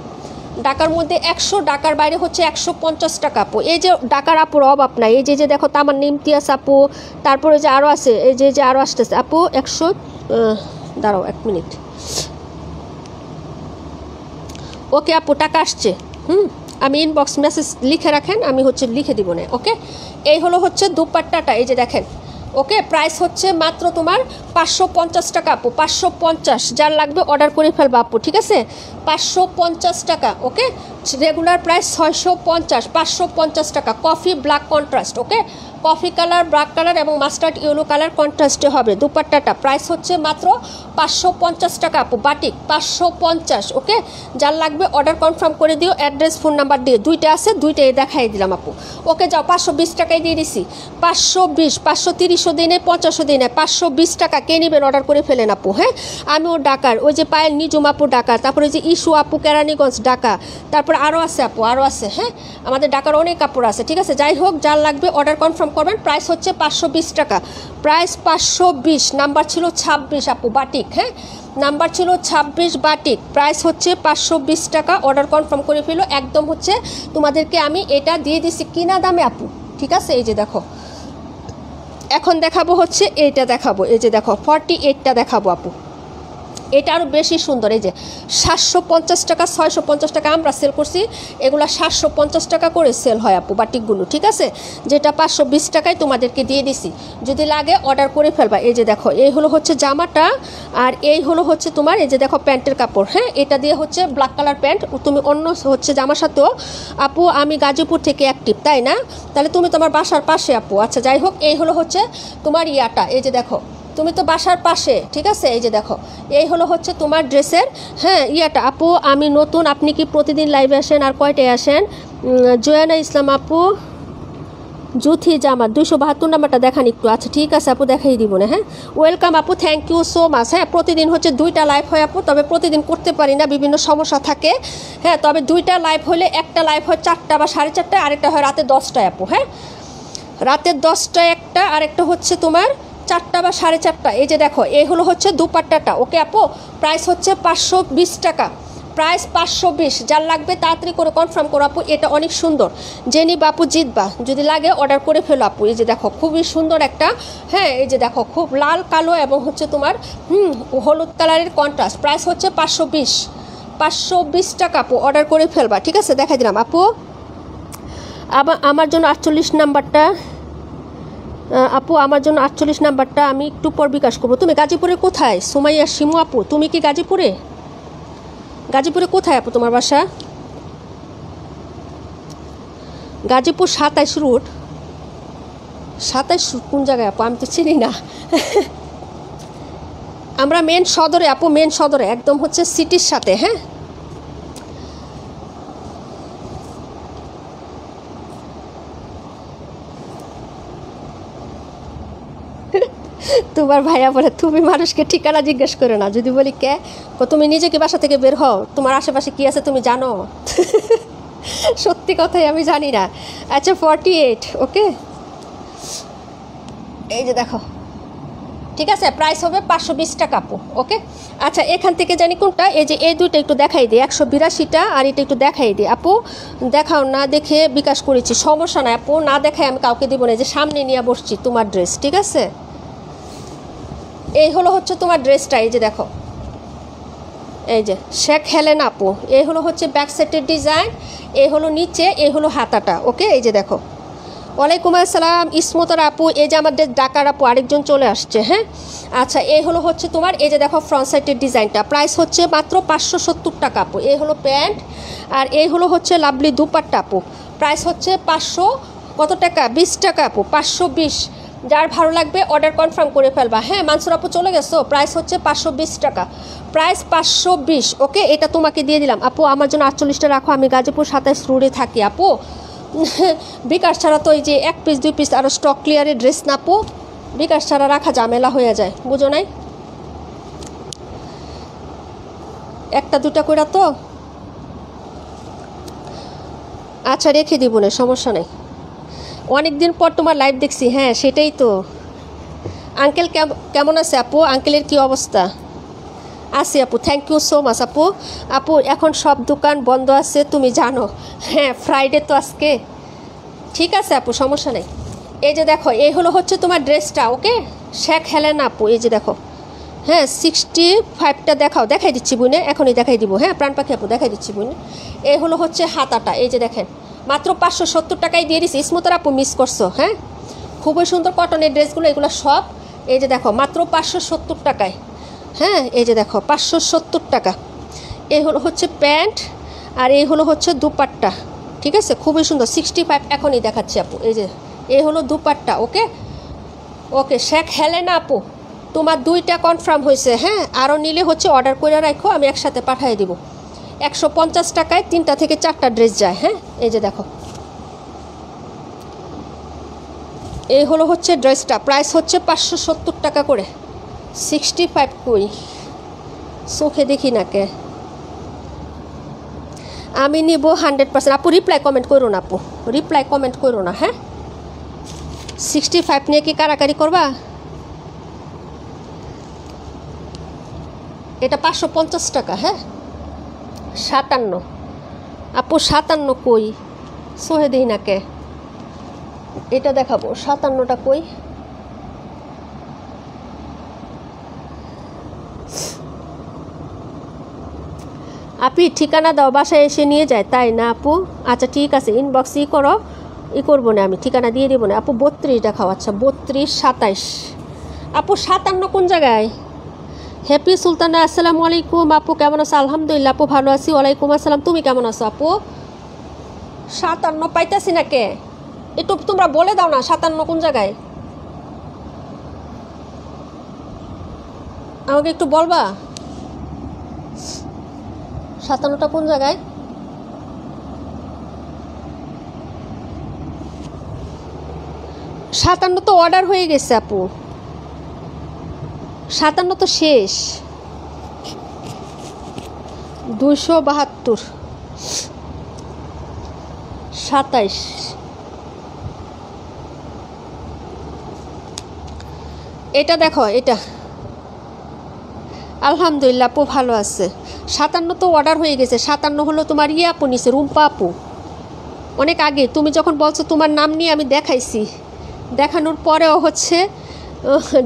ঢাকার মধ্যে 100, ঢাকার বাইরে হচ্ছে 150 টাকা আপু। এই যে ঢাকার আপুর অভাব নাই, এই যে দেখো তামার নিমতিয়াস আপু, তারপরে যে আরও আছে, এই যে আরও আসতেছে আপু 100। দাঁড়াও 1 মিনিট, ওকে আপু টাকা আসছে। আমি ইনবক্স মেসেজ লিখে রাখেন, আমি হচ্ছে লিখে দিব না। ওকে, এই হচ্ছে দুপাট্টাটা, এই যে দেখেন। ওকে, প্রাইস হচ্ছে মাত্র তোমার 550 টাকা আপু, 550। যার লাগবে অর্ডার করে ফেলবা আপু, ঠিক আছে? 550 টাকা। ওকে, রেগুলার প্রাইস 650, 550 টাকা। Coffee black contrast. Okay, coffee colour, black colour এবং মাস্টার্ড ইয়েলো কালার কন্ট্রাস্টে হবে দুপাট্টাটা। প্রাইস হচ্ছে মাত্র 550 টাকা আপু, বাটিক 550। ওকে, যার লাগবে অর্ডার কনফার্ম করে দিও, অ্যাড্রেস ফোন নাম্বার দিয়ে। দুইটা আছে, দুইটাই দেখাই দিলাম আপু। ওকে, যাও, 520 টাকায় দিয়ে দিছি। 520, 530ও দিনে, 50ও দিনে, 520 টাকা। কে নেবেন অর্ডার করে ফেলেন আপু। হ্যাঁ, আমিও ডাকার, ওই যে পায়েল নিজুম আপু ডাকার, তারপরে যে ইস্যু আপু কেরানীগঞ্জ ডাকা, তারপর আরও আছে আপু, আরও আছে। হ্যাঁ, আমাদের ডাকার অনেক কাপড় আছে, ঠিক আছে? যাই হোক, যার লাগবে অর্ডার কনফার্ম করবেন। প্রাইস হচ্ছে 520 টাকা, প্রাইস 520। নাম্বার ছিল 26 আপু, বাটিক। হ্যাঁ, নাম্বার ছিল 26 বাটিক। প্রাইস হচ্ছে 520 টাকা। অর্ডার কনফার্ম করে ফেলো। একদম হচ্ছে তোমাদেরকে আমি এটা দিয়ে দিছি কিনা দামে আপু, ঠিক আছে? এই যে দেখো, এখন দেখাবো হচ্ছে এইটা দেখাবো, এই যে দেখো 48টা দেখাবো আপু। এটা আরও বেশি সুন্দর। এই যে 750 টাকা, 650 টাকা আমরা সেল করছি, এগুলো 750 টাকা করে সেল হয় আপু বাটিকগুলো, ঠিক আছে? যেটা 520 টাকায় তোমাদেরকে দিয়ে দিছি, যদি লাগে অর্ডার করে ফেলবা। এই যে দেখো, এই হচ্ছে জামাটা, আর এই হচ্ছে তোমার, এই যে দেখো প্যান্টের কাপড়। হ্যাঁ, এটা দিয়ে হচ্ছে ব্ল্যাক কালার প্যান্ট। তুমি অন্য হচ্ছে জামার সাথেও আপু, আমি গাজীপুর থেকে অ্যাক্টিভ, তাই না? তাহলে তুমি তোমার বাসার পাশে আপু। আচ্ছা, যাই হোক, এই হচ্ছে তোমার ইয়াটা, এই যে দেখো, তুমি তো বাসার পাশে, ঠিক আছে? এই যে দেখো, এই হচ্ছে তোমার ড্রেসের, হ্যাঁ, ইয়াটা আপু। আমি নতুন, আপনি কি প্রতিদিন লাইভে আসেন আর কয়টায় আসেন? জয়ানা ইসলাম আপু, জুথি জামা 272 নাম্বারটা দেখান একটু। আচ্ছা, ঠিক আছে আপু, দেখাই দিব না। হ্যাঁ, ওয়েলকাম আপু, থ্যাংক ইউ সো মাচ। হ্যাঁ, প্রতিদিন হচ্ছে 2টা লাইভ হয় আপু, তবে প্রতিদিন করতে পারি না, বিভিন্ন সমস্যা থাকে। হ্যাঁ, তবে 2টা লাইভ হলে একটা লাইভ হয় 4টা বা 4:30টায়, আরেকটা হয় রাতে 10টায় আপু। হ্যাঁ, রাতে 10টায় একটা, আরেকটা হচ্ছে তোমার 4টা বা 4:30টা। এই যে দেখো, এই হচ্ছে দুপাট্টাটা। ওকে আপু, প্রাইস হচ্ছে 520 টাকা, প্রাইস 520। যার লাগবে তাড়াতাড়ি করে কনফার্ম করো আপু, এটা অনেক সুন্দর। জেনি বাপু জিতবা, যদি লাগে অর্ডার করে ফেলো আপু। এই যে দেখো, খুবই সুন্দর একটা, হ্যাঁ, এই যে দেখো, খুব লাল কালো এবং হচ্ছে তোমার হলুদ কালারের কন্ট্রাস্ট। প্রাইস হচ্ছে 520 টাকা আপু, অর্ডার করে ফেলবা, ঠিক আছে? দেখাই দিলাম আপু। আমার জন্য 48 নাম্বারটা আপু, আমার জন্য 48 নাম্বারটা আমি একটু পর বিকাশ করবো। তুমি গাজীপুরে কোথায়? সুমাইয়া শিমু আপু, তুমি কি গাজীপুরে? গাজীপুরে কোথায় আপু তোমার বাসা? গাজীপুর 27 রুট। 27 রুট কোন জায়গায় আপু? আমি তো চিনি না। আমরা মেন সদরে আপু, মেন সদরে, একদম হচ্ছে সিটির সাথে। হ্যাঁ, তোমার ভাইয়া বলে তুমি মানুষকে ঠিকানা জিজ্ঞেস করো না। যদি বলি কে, তুমি নিজে কি বাসা থেকে বের হও? তোমার আশেপাশে কি আছে তুমি জানো? সত্যি কথাই আমি জানি না। আচ্ছা, 48। ওকে, এই যে দেখো, ঠিক আছে? প্রাইস হবে 520 টাকা আপু। ওকে, আচ্ছা, এখান থেকে জানি কোনটা, এই যে এই দুইটা একটু দেখাই দিই, 182টা, আর এটা একটু দেখাই দিই আপু। দেখাও না, দেখে বিকাশ করেছি, সমস্যা নাই আপু, না দেখাই আমি কাউকে দিব না। যে সামনে নিয়ে বসছি তোমার ড্রেস, ঠিক আছে? এই হচ্ছে তোমার ড্রেসটা, এই যে দেখো, এই যে শেখ হেলেনা আপু। এই হচ্ছে ব্যাক সেটের ডিজাইন, এই নিচে, এই হাতাটা। ওকে, এই যে দেখো। ওয়ালাইকুম আসসালাম ইসমতরা আপু, এই যে আমাদের ডাকার আপু আরেকজন চলে আসছে। হ্যাঁ, আচ্ছা, এই হচ্ছে তোমার, এই যে দেখো ফ্রন্ট সাইডের ডিজাইনটা। প্রাইস হচ্ছে মাত্র 570 টাকা আপু। এই প্যান্ট, আর এই হচ্ছে লাভলি দুপাট্টা আপু। প্রাইস হচ্ছে 500 কত টাকা? 20 টাকা আপু, 520। যার ভালো লাগবে অর্ডার কনফার্ম করে ফেলবা। হ্যাঁ, মানসুর আপু চলে গেছো। প্রাইস হচ্ছে 520 টাকা, প্রাইস 520। ওকে, এটা তোমাকে দিয়ে দিলাম আপু। আমার জন্য 48টা রাখো, আমি গাজীপুর 27 রোডে থাকি আপু। বিকাশ ছাড়া তো এই যে 1 পিস 2 পিস আরও স্টক ক্লিয়ারের ড্রেস না আপু, বিকাশ ছাড়া রাখা ঝামেলা হয়ে যায়, বুঝো নাই? একটা দুটা করে তো। আচ্ছা, রেখে দিব না, সমস্যা নেই। অনেক দিন পর তোমার লাইভ দেখছি। হ্যাঁ, সেটাই তো। আঙ্কেল কেমন আছে আপু? আঙ্কেলের কি অবস্থা? আছি আপু, থ্যাংক ইউ সো মাচ আপু। আপু, এখন সব দোকান বন্ধ আছে তুমি জানো। হ্যাঁ, ফ্রাইডে তো আজকে। ঠিক আছে আপু, সমস্যা নেই। এই যে দেখো, এই হচ্ছে তোমার ড্রেসটা। ওকে, শেখ হেলেনা আপু, এই যে দেখো, হ্যাঁ 65টা দেখাও, দেখাই দিচ্ছি বুনে, এখনই দেখাই দিব। হ্যাঁ প্রাণ পাখি আপু দেখাই দিচ্ছি বুনে। এই হলো হচ্ছে হাতাটা, এই যে দেখেন মাত্র 570 টাকায় দিয়ে দিছি। স্মুথার আপু মিস করছো। হ্যাঁ খুবই সুন্দর কটনের ড্রেসগুলো, এগুলো সব এই যে দেখো মাত্র 570 টাকায়। হ্যাঁ এই যে দেখো 570 টাকা। এই হলো হচ্ছে প্যান্ট, আর এই হলো হচ্ছে দুপাট্টা। ঠিক আছে খুবই সুন্দর 65 এখনই দেখাচ্ছি আপু। এই যে এই হলো দুপাট্টা। ওকে ওকে শেখ হেলেনা আপু তোমার 2টা কনফার্ম হয়েছে। হ্যাঁ আরও নিলে হচ্ছে অর্ডার করে রাখো, আমি একসাথে পাঠিয়ে দিব। 150 টাকায় 3টা থেকে 4টা ড্রেস যায়। হ্যাঁ এই যে দেখো এই হলো হচ্ছে ড্রেসটা, প্রাইস হচ্ছে 570 টাকা করে। 65 কই চোখে দেখি না কে, আমি নিব 100%। আপু রিপ্লাই কমেন্ট করো না, আপু রিপ্লাই কমেন্ট করো না। হ্যাঁ 65 নিয়ে কি কারাকারি করবা? এটা 550 টাকা। হ্যাঁ 57 আপু 57 কই সোহে দিই না কে, এটা দেখাবো 57টা কই। আপনি ঠিকানা দাও, বাসায় এসে নিয়ে যায় তাই না আপু? আচ্ছা ঠিক আছে ইনবক্স করো, করবো না, আমি ঠিকানা দিয়ে দেবো না আপু। 32 দেখাও। আচ্ছা 32 27 আপু 57 কোন জায়গায়? হ্যাপি সুলতানা আসসালামু আলাইকুম আপু, কেমন আছো? আলহামদুলিল্লাহ আপু ভালো আছি। ওয়ালাইকুম আসসালাম, তুমি কেমন আছো আপু? 57 পাইতেছি না কে, একটু তোমরা বলে দাও না 57 কোন জায়গায়, আমাকে একটু বলবা 57টা কোন জায়গায়? সাতান্ন তো অর্ডার হয়ে গেছে আপু, 57 তো শেষ। 272 27 এটা দেখো, এটা আলহামদুলিল্লাহ আপু ভালো আছে। 57 তো অর্ডার হয়ে গেছে। 57 হলো তোমার ইয়ে আপু নিছে, রুম্পা আপু। অনেক আগে তুমি যখন বলছো তোমার নাম নিয়ে আমি দেখাইছি, দেখানোর পরেও হচ্ছে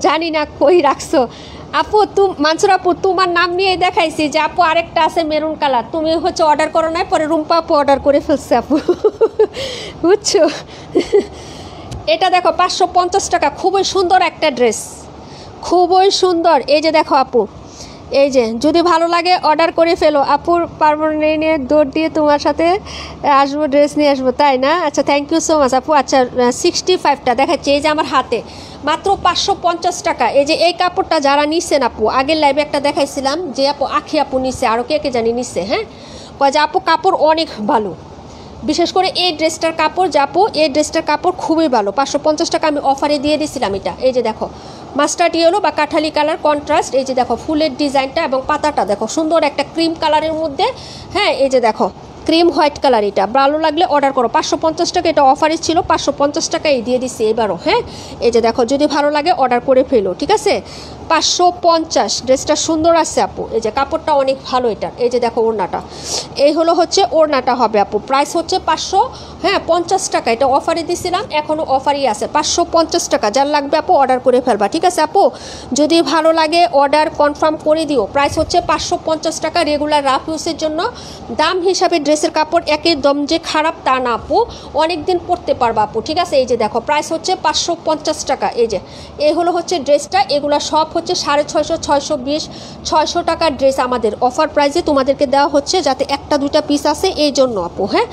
জানি না কই রাখছো আপু। মানসুর আপু তোমার নাম নিয়ে দেখাইছি যে আপু আরেকটা আছে মেরুন কালার, তুমি হচ্ছে অর্ডার করো নাই, পরে রুম্পা আপু অর্ডার করে ফেলছে আপু বুঝছো। এটা দেখো 550 টাকা, খুবই সুন্দর একটা ড্রেস, খুবই সুন্দর। এই যে দেখো আপু, এই যে যদি ভালো লাগে অর্ডার করে ফেলো আপুর, পারমানেন্ট দৌড় দিয়ে তোমার সাথে আসবো, ড্রেস নিয়ে আসবো তাই না? আচ্ছা থ্যাংক ইউ সো মাচ আপু। আচ্ছা 65টা দেখাচ্ছি, এই যে আমার হাতে মাত্র 550 টাকা। এই যে এই কাপড়টা যারা নিচ্ছেন আপু, আগের লাইভে একটা দেখাইছিলাম যে আপু আখি আপু নিচ্ছে, আরও কে কে জানি নিচ্ছে। হ্যাঁ কয় যে আপু কাপড় অনেক ভালো, বিশেষ করে এই ড্রেসটার কাপড়, যে আপু এই ড্রেসটার কাপড় খুবই ভালো। 550 টাকা আমি অফারে দিয়ে দিয়েছিলাম এটা। এই যে দেখো মাস্টার্ড ইয়েলো বা কাঠালি কালার কন্ট্রাস্ট, এই যে দেখো ফুলের ডিজাইনটা এবং পাতাটা দেখো সুন্দর একটা ক্রিম কালারের মধ্যে। হ্যাঁ এই যে দেখো ক্রিম হোয়াইট কালার, এটা ভালো লাগলে অর্ডার করো। 550 টাকা এটা অফারে ছিল, 550 টাকায় দিয়ে দিচ্ছি এবারও। হ্যাঁ এই যে দেখো যদি ভালো লাগে অর্ডার করে ফেলো, ঠিক আছে। 550 ড্রেসটা সুন্দর আছে আপু, এই যে কাপড়টা অনেক ভালো এটার। এই যে দেখো ওড়নাটা, এই হলো হচ্ছে ওড়নাটা হবে আপু, প্রাইস হচ্ছে 550 টাকা। এটা অফারে দিছিলাম, এখনও অফারই আছে 550 টাকা। যার লাগবে আপু অর্ডার করে ফেলবা, ঠিক আছে আপু। যদি ভালো লাগে অর্ডার কনফার্ম করে দিও। প্রাইস হচ্ছে 550 টাকা, রেগুলার রাফ ইউজের জন্য। দাম হিসাবে ড্রেসের কাপড় একদম যে খারাপ তা না আপু, অনেক দিন পরতে পারবা আপু, ঠিক আছে। এই যে দেখো প্রাইস হচ্ছে 550 টাকা। এই যে এই হলো হচ্ছে ড্রেসটা, এগুলো সব হচ্ছে 650, 620, 600 টাকার ড্রেস আমাদের অফার প্রাইসে তোমাদেরকে দেওয়া হচ্ছে, যাতে একটা দুটা পিস আছে এই জন্য আপু। হ্যাঁ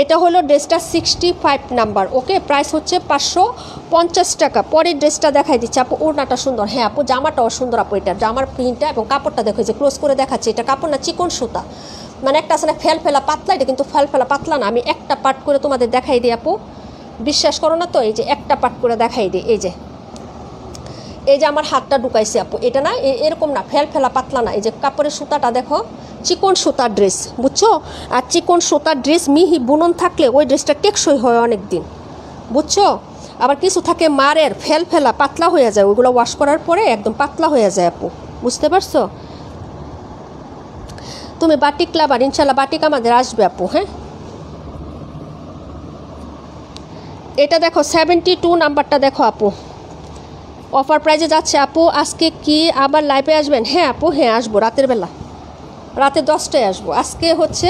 এটা হলো ড্রেসটা 65 নাম্বার। ওকে প্রাইস হচ্ছে 550 টাকা। পরের ড্রেসটা দেখাই দিচ্ছি আপু, ওড়নাটা সুন্দর। হ্যাঁ আপু জামাটাও সুন্দর আপু, এটা জামার প্রিন্টটা এবং কাপড়টা দেখো, যে ক্লোজ করে দেখাচ্ছে, এটা কাপড় না চিকন সুতা, মানে একটা আছে না ফেলা পাতলা, এটা কিন্তু ফেলা পাতলা না। আমি একটা পার্ট করে তোমাদের দেখাই দিই আপু, বিশ্বাস করো না তো। এই যে একটা পার্ট করে দেখাই দিই, এই যে আমার হাতটা ঢুকাইছে আপু, এটা না এরকম না ফেলা পাতলা না। এই যে কাপড়ের সুতাটা দেখো, চিকন সুতার ড্রেস, বুঝছো। আর চিকন সুতার ড্রেস মিহি বুনন থাকলে ওই ড্রেসটা টেকসই হয় অনেক দিন, বুঝছো। আবার কিছু থাকে মারের ফেলা পাতলা হয়ে যায়, ওইগুলো ওয়াশ করার পরে একদম পাতলা হয়ে যায় আপু, বুঝতে পারছো। তুমি বাটিক লাভার, ইনশাল্লাহ বাটিক আমাদের আসবে আপু। হ্যাঁ এটা দেখো 72 নাম্বারটা দেখো আপু, অফার প্রাইজে যাচ্ছে আপু। আজকে কি আবার লাইভে আসবেন? হ্যাঁ আপু, হ্যাঁ আসবো, রাতের বেলা, রাতে 10টায় আসবো আজকে হচ্ছে।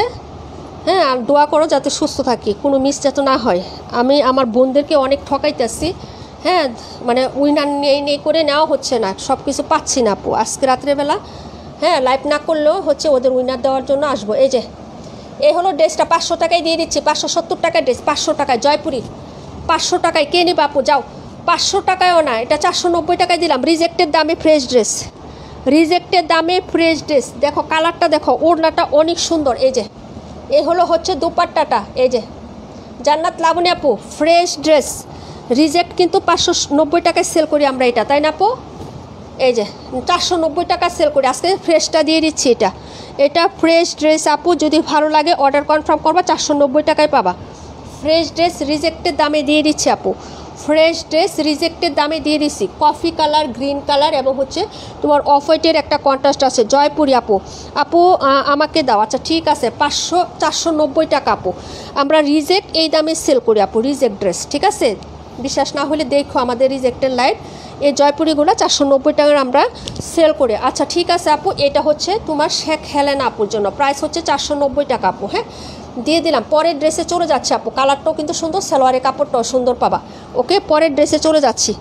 হ্যাঁ, আর দোয়া করো যাতে সুস্থ থাকি, কোনো মিস যাতে না হয়। আমি আমার বোনদেরকে অনেক ঠকাইতেছি। হ্যাঁ, মানে উইনার নেই করে নেওয়া হচ্ছে না, সব কিছু পাচ্ছি না আপু। আজকে রাত্রেবেলা হ্যাঁ লাইভ না করলেও হচ্ছে ওদের উইনার দেওয়ার জন্য আসবো। এই হলো ড্রেসটা, 500 টাকায় দিয়ে দিচ্ছি। 570 টাকার ড্রেস, 500 টাকায় জয়পুরি, 500 টাকায় কে নিবে আপু? যাও, 500 টাকায়ও না, এটা 490 টাকায় দিলাম। রিজেক্টের দামে ফ্রেশ ড্রেস, রিজেক্টের দামে ফ্রেশ ড্রেস। দেখো কালারটা দেখো, ওড়নাটা অনেক সুন্দর। এই হলো হচ্ছে দুপাট্টাটা। জান্নাত লাবণী আপু, ফ্রেশ ড্রেস, রিজেক্ট কিন্তু 590 টাকায় সেল করি আমরা এটা, তাই না আপু? 490 টাকা সেল করি, আজকে ফ্রেশটা দিয়ে দিচ্ছি। এটা ফ্রেশ ড্রেস আপু, যদি ভালো লাগে অর্ডার কনফার্ম করবা, 490 টাকায় পাবা। ফ্রেশ ড্রেস রিজেক্টের দামে দিয়ে দিচ্ছি আপু, ফ্রেশ ড্রেস রিজেক্টের দামে দিয়ে দিচ্ছি। কফি কালার, গ্রিন কালার এবং হচ্ছে তোমার অফ হোয়াইটের একটা কন্ট্রাস্ট আছে। জয়পুরি আপু, আমাকে দাও। আচ্ছা ঠিক আছে, 490 টাকা আপু। আমরা রিজেক্ট এই দামে সেল করি আপু, রিজেক্ট ড্রেস। ঠিক আছে, বিশ্বাস না হলে দেখো আমাদের রিজেক্টের লাইভ। এই জয়পুরিগুলো 490 টাকার আমরা সেল করি। আচ্ছা ঠিক আছে আপু, এটা হচ্ছে তোমার শেখ হেলেনা আপুর জন্য, প্রাইস হচ্ছে 490 টাকা আপু। হ্যাঁ, দিয়ে দিলাম। পরের ড্রেসে চলে যাচ্ছে আপু, কালারটাও কিন্তু সুন্দর, সালোয়ারের কাপড়টাও সুন্দর পাবা। ওকে, পরের ড্রেসে চলে যাচ্ছি।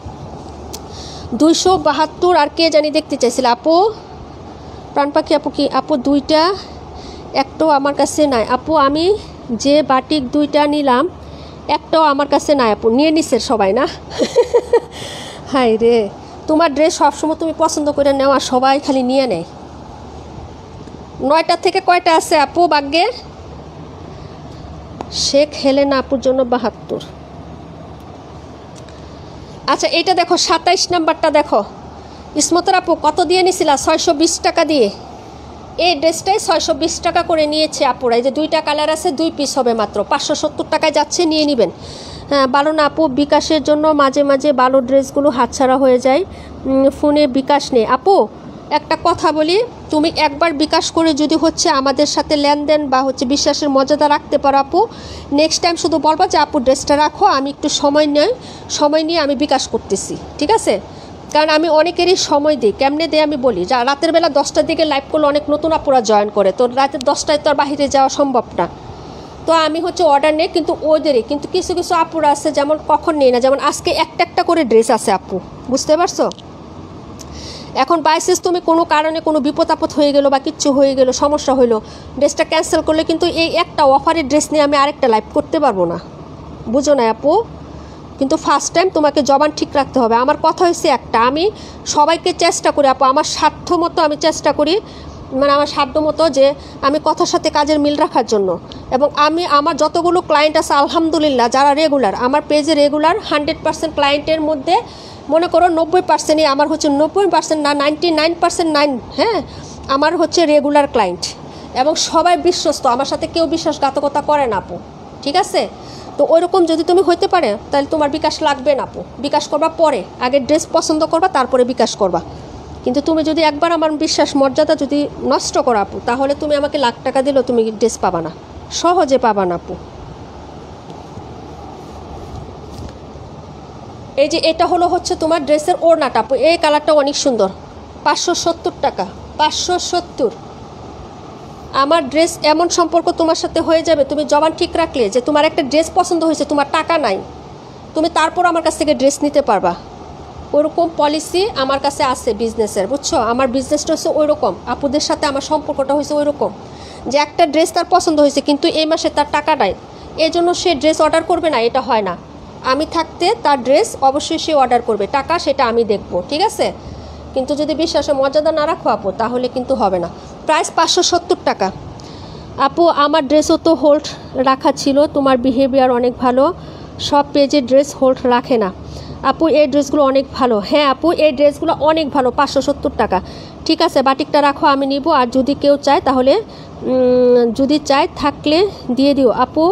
272 আর কে জানি দেখতে চাইছিল আপু, প্রাণ পাখি আপু। কি আপু, দুইটা একটাও আমার কাছে নাই আপু। আমি যে বাটিক দুইটা নিলাম একটাও আমার কাছে নাই আপু। নিয়ে নিছে সবাই না? হাই রে, তোমার ড্রেস সবসময় তুমি পছন্দ করে নেও আর সবাই খালি নিয়ে নেয়। 9টা থেকে কয়টা আছে আপু ভাগ্যে? শেখ হেলেনা আপুর জন্য 72। আচ্ছা এটা দেখো, 27 নাম্বারটা দেখো। ইসমতের আপু কত দিয়ে নিছিলা? 620 টাকা দিয়ে। এই ড্রেসটাই 620 টাকা করে নিয়েছে আপুরা। এই যে 2টা কালার আছে, 2 পিস হবে মাত্র, 570 টাকায় যাচ্ছে, নিয়ে নেবেন। হ্যাঁ, ভালো না আপু, বিকাশের জন্য মাঝে মাঝে ভালো ড্রেসগুলো হাতছাড়া হয়ে যায়, ফোনে বিকাশ নেই আপু। একটা কথা বলি, তুমি একবার বিকাশ করে যদি হচ্ছে আমাদের সাথে লেনদেন বা হচ্ছে বিশ্বাসের মর্যাদা রাখতে পারো আপু, নেক্সট টাইম শুধু বলবা যে আপু ড্রেসটা রাখো, আমি একটু সময় নিয়ে আমি বিকাশ করতেছি। ঠিক আছে, কারণ আমি অনেকেরই সময় দিই। কেমনে দিই আমি বলি, যা রাতের বেলা 10টার দিকে লাইভ করলে অনেক নতুন আপুরা জয়েন করে, তো রাতের 10টায় তো আর বাহিরে যাওয়া সম্ভব না। তো আমি হচ্ছে অর্ডার নেই, কিন্তু ওদেরই কিন্তু কিছু কিছু আপুরা আছে যেমন কখন নেই না, যেমন আজকে একটা করে ড্রেস আছে আপু, বুঝতে পারছো? এখন বাইসেস তুমি কোনো কারণে কোনো বিপদ আপদ হয়ে গেলো বা কিচ্ছু হয়ে গেলো, সমস্যা হইলো, ড্রেসটা ক্যান্সেল করলে কিন্তু এই একটা অফারের ড্রেস নিয়ে আমি আরেকটা লাইভ করতে পারবো না, বুঝো না আপু? কিন্তু ফার্স্ট টাইম তোমাকে জবান ঠিক রাখতে হবে। আমার কথা হচ্ছে একটা, আমি সবাইকে চেষ্টা করি আপু, আমার সাধ্য মতো আমি চেষ্টা করি, মানে আমার সাধ্য মতো যে আমি কথার সাথে কাজের মিল রাখার জন্য। এবং আমার যতগুলো ক্লায়েন্ট আছে আলহামদুলিল্লাহ, যারা রেগুলার আমার পেজে রেগুলার, 100% ক্লায়েন্টের মধ্যে মনে করো 90%ই আমার হচ্ছে 90% না 99%, হ্যাঁ, আমার হচ্ছে রেগুলার ক্লায়েন্ট এবং সবাই বিশ্বস্ত, আমার সাথে কেউ বিশ্বাসঘাতকতা করে না আপু। ঠিক আছে, তো ওইরকম যদি তুমি হইতে পারে তাহলে তোমার বিকাশ লাগবে না আপু, বিকাশ করবা পরে, আগে ড্রেস পছন্দ করবা তারপরে বিকাশ করবা। কিন্তু তুমি যদি একবার আমার বিশ্বাস মর্যাদা যদি নষ্ট করো আপু, তাহলে তুমি আমাকে লাখ টাকা দিলেও তুমি ড্রেস পাবা না, সহজে পাবা না আপু। এই যে এটা হলো হচ্ছে তোমার ড্রেসের ওড়নাটা আপু, এই কালারটা অনেক সুন্দর, 570 টাকা, 570। আমার ড্রেস এমন সম্পর্ক তোমার সাথে হয়ে যাবে, তুমি জবান ঠিক রাখলে যে তোমার একটা ড্রেস পছন্দ হয়েছে, তোমার টাকা নাই, তুমি তারপর আমার কাছ থেকে ড্রেস নিতে পারবা। ওরকম পলিসি আমার কাছে আছে বিজনেসের, বুঝছো? আমার বিজনেসটা হচ্ছে ওই রকম, আপুদের সাথে আমার সম্পর্কটা হয়েছে ওই রকম যে একটা ড্রেস তার পছন্দ হয়েছে কিন্তু এই মাসে তার টাকা নাই, এই জন্য সে ড্রেস অর্ডার করবে না, এটা হয় না। আমি থাকতে তার ড্রেস অবশ্যই সে অর্ডার করবে, টাকা সেটা আমি দেখব, ঠিক আছে? কিন্তু যদি বিশ্বাসে মর্যাদা না রাখো আপু, তাহলে কিন্তু হবে না। প্রাইস 570 টাকা। আপু আমার ড্রেসও তো হোল্ড রাখা ছিল, তোমার বিহেভিয়ার অনেক ভালো, সব পেজে ড্রেস হোল্ড রাখে না আপু, এই ড্রেসগুলো অনেক ভালো। হ্যাঁ আপু, এই ড্রেসগুলো অনেক ভালো, 570 টাকা। ঠিক আছে, বাটিকটা রাখো, আমি নিব। আর যদি কেউ চায় তাহলে যদি চায় থাকলে দিয়ে দিও আপু,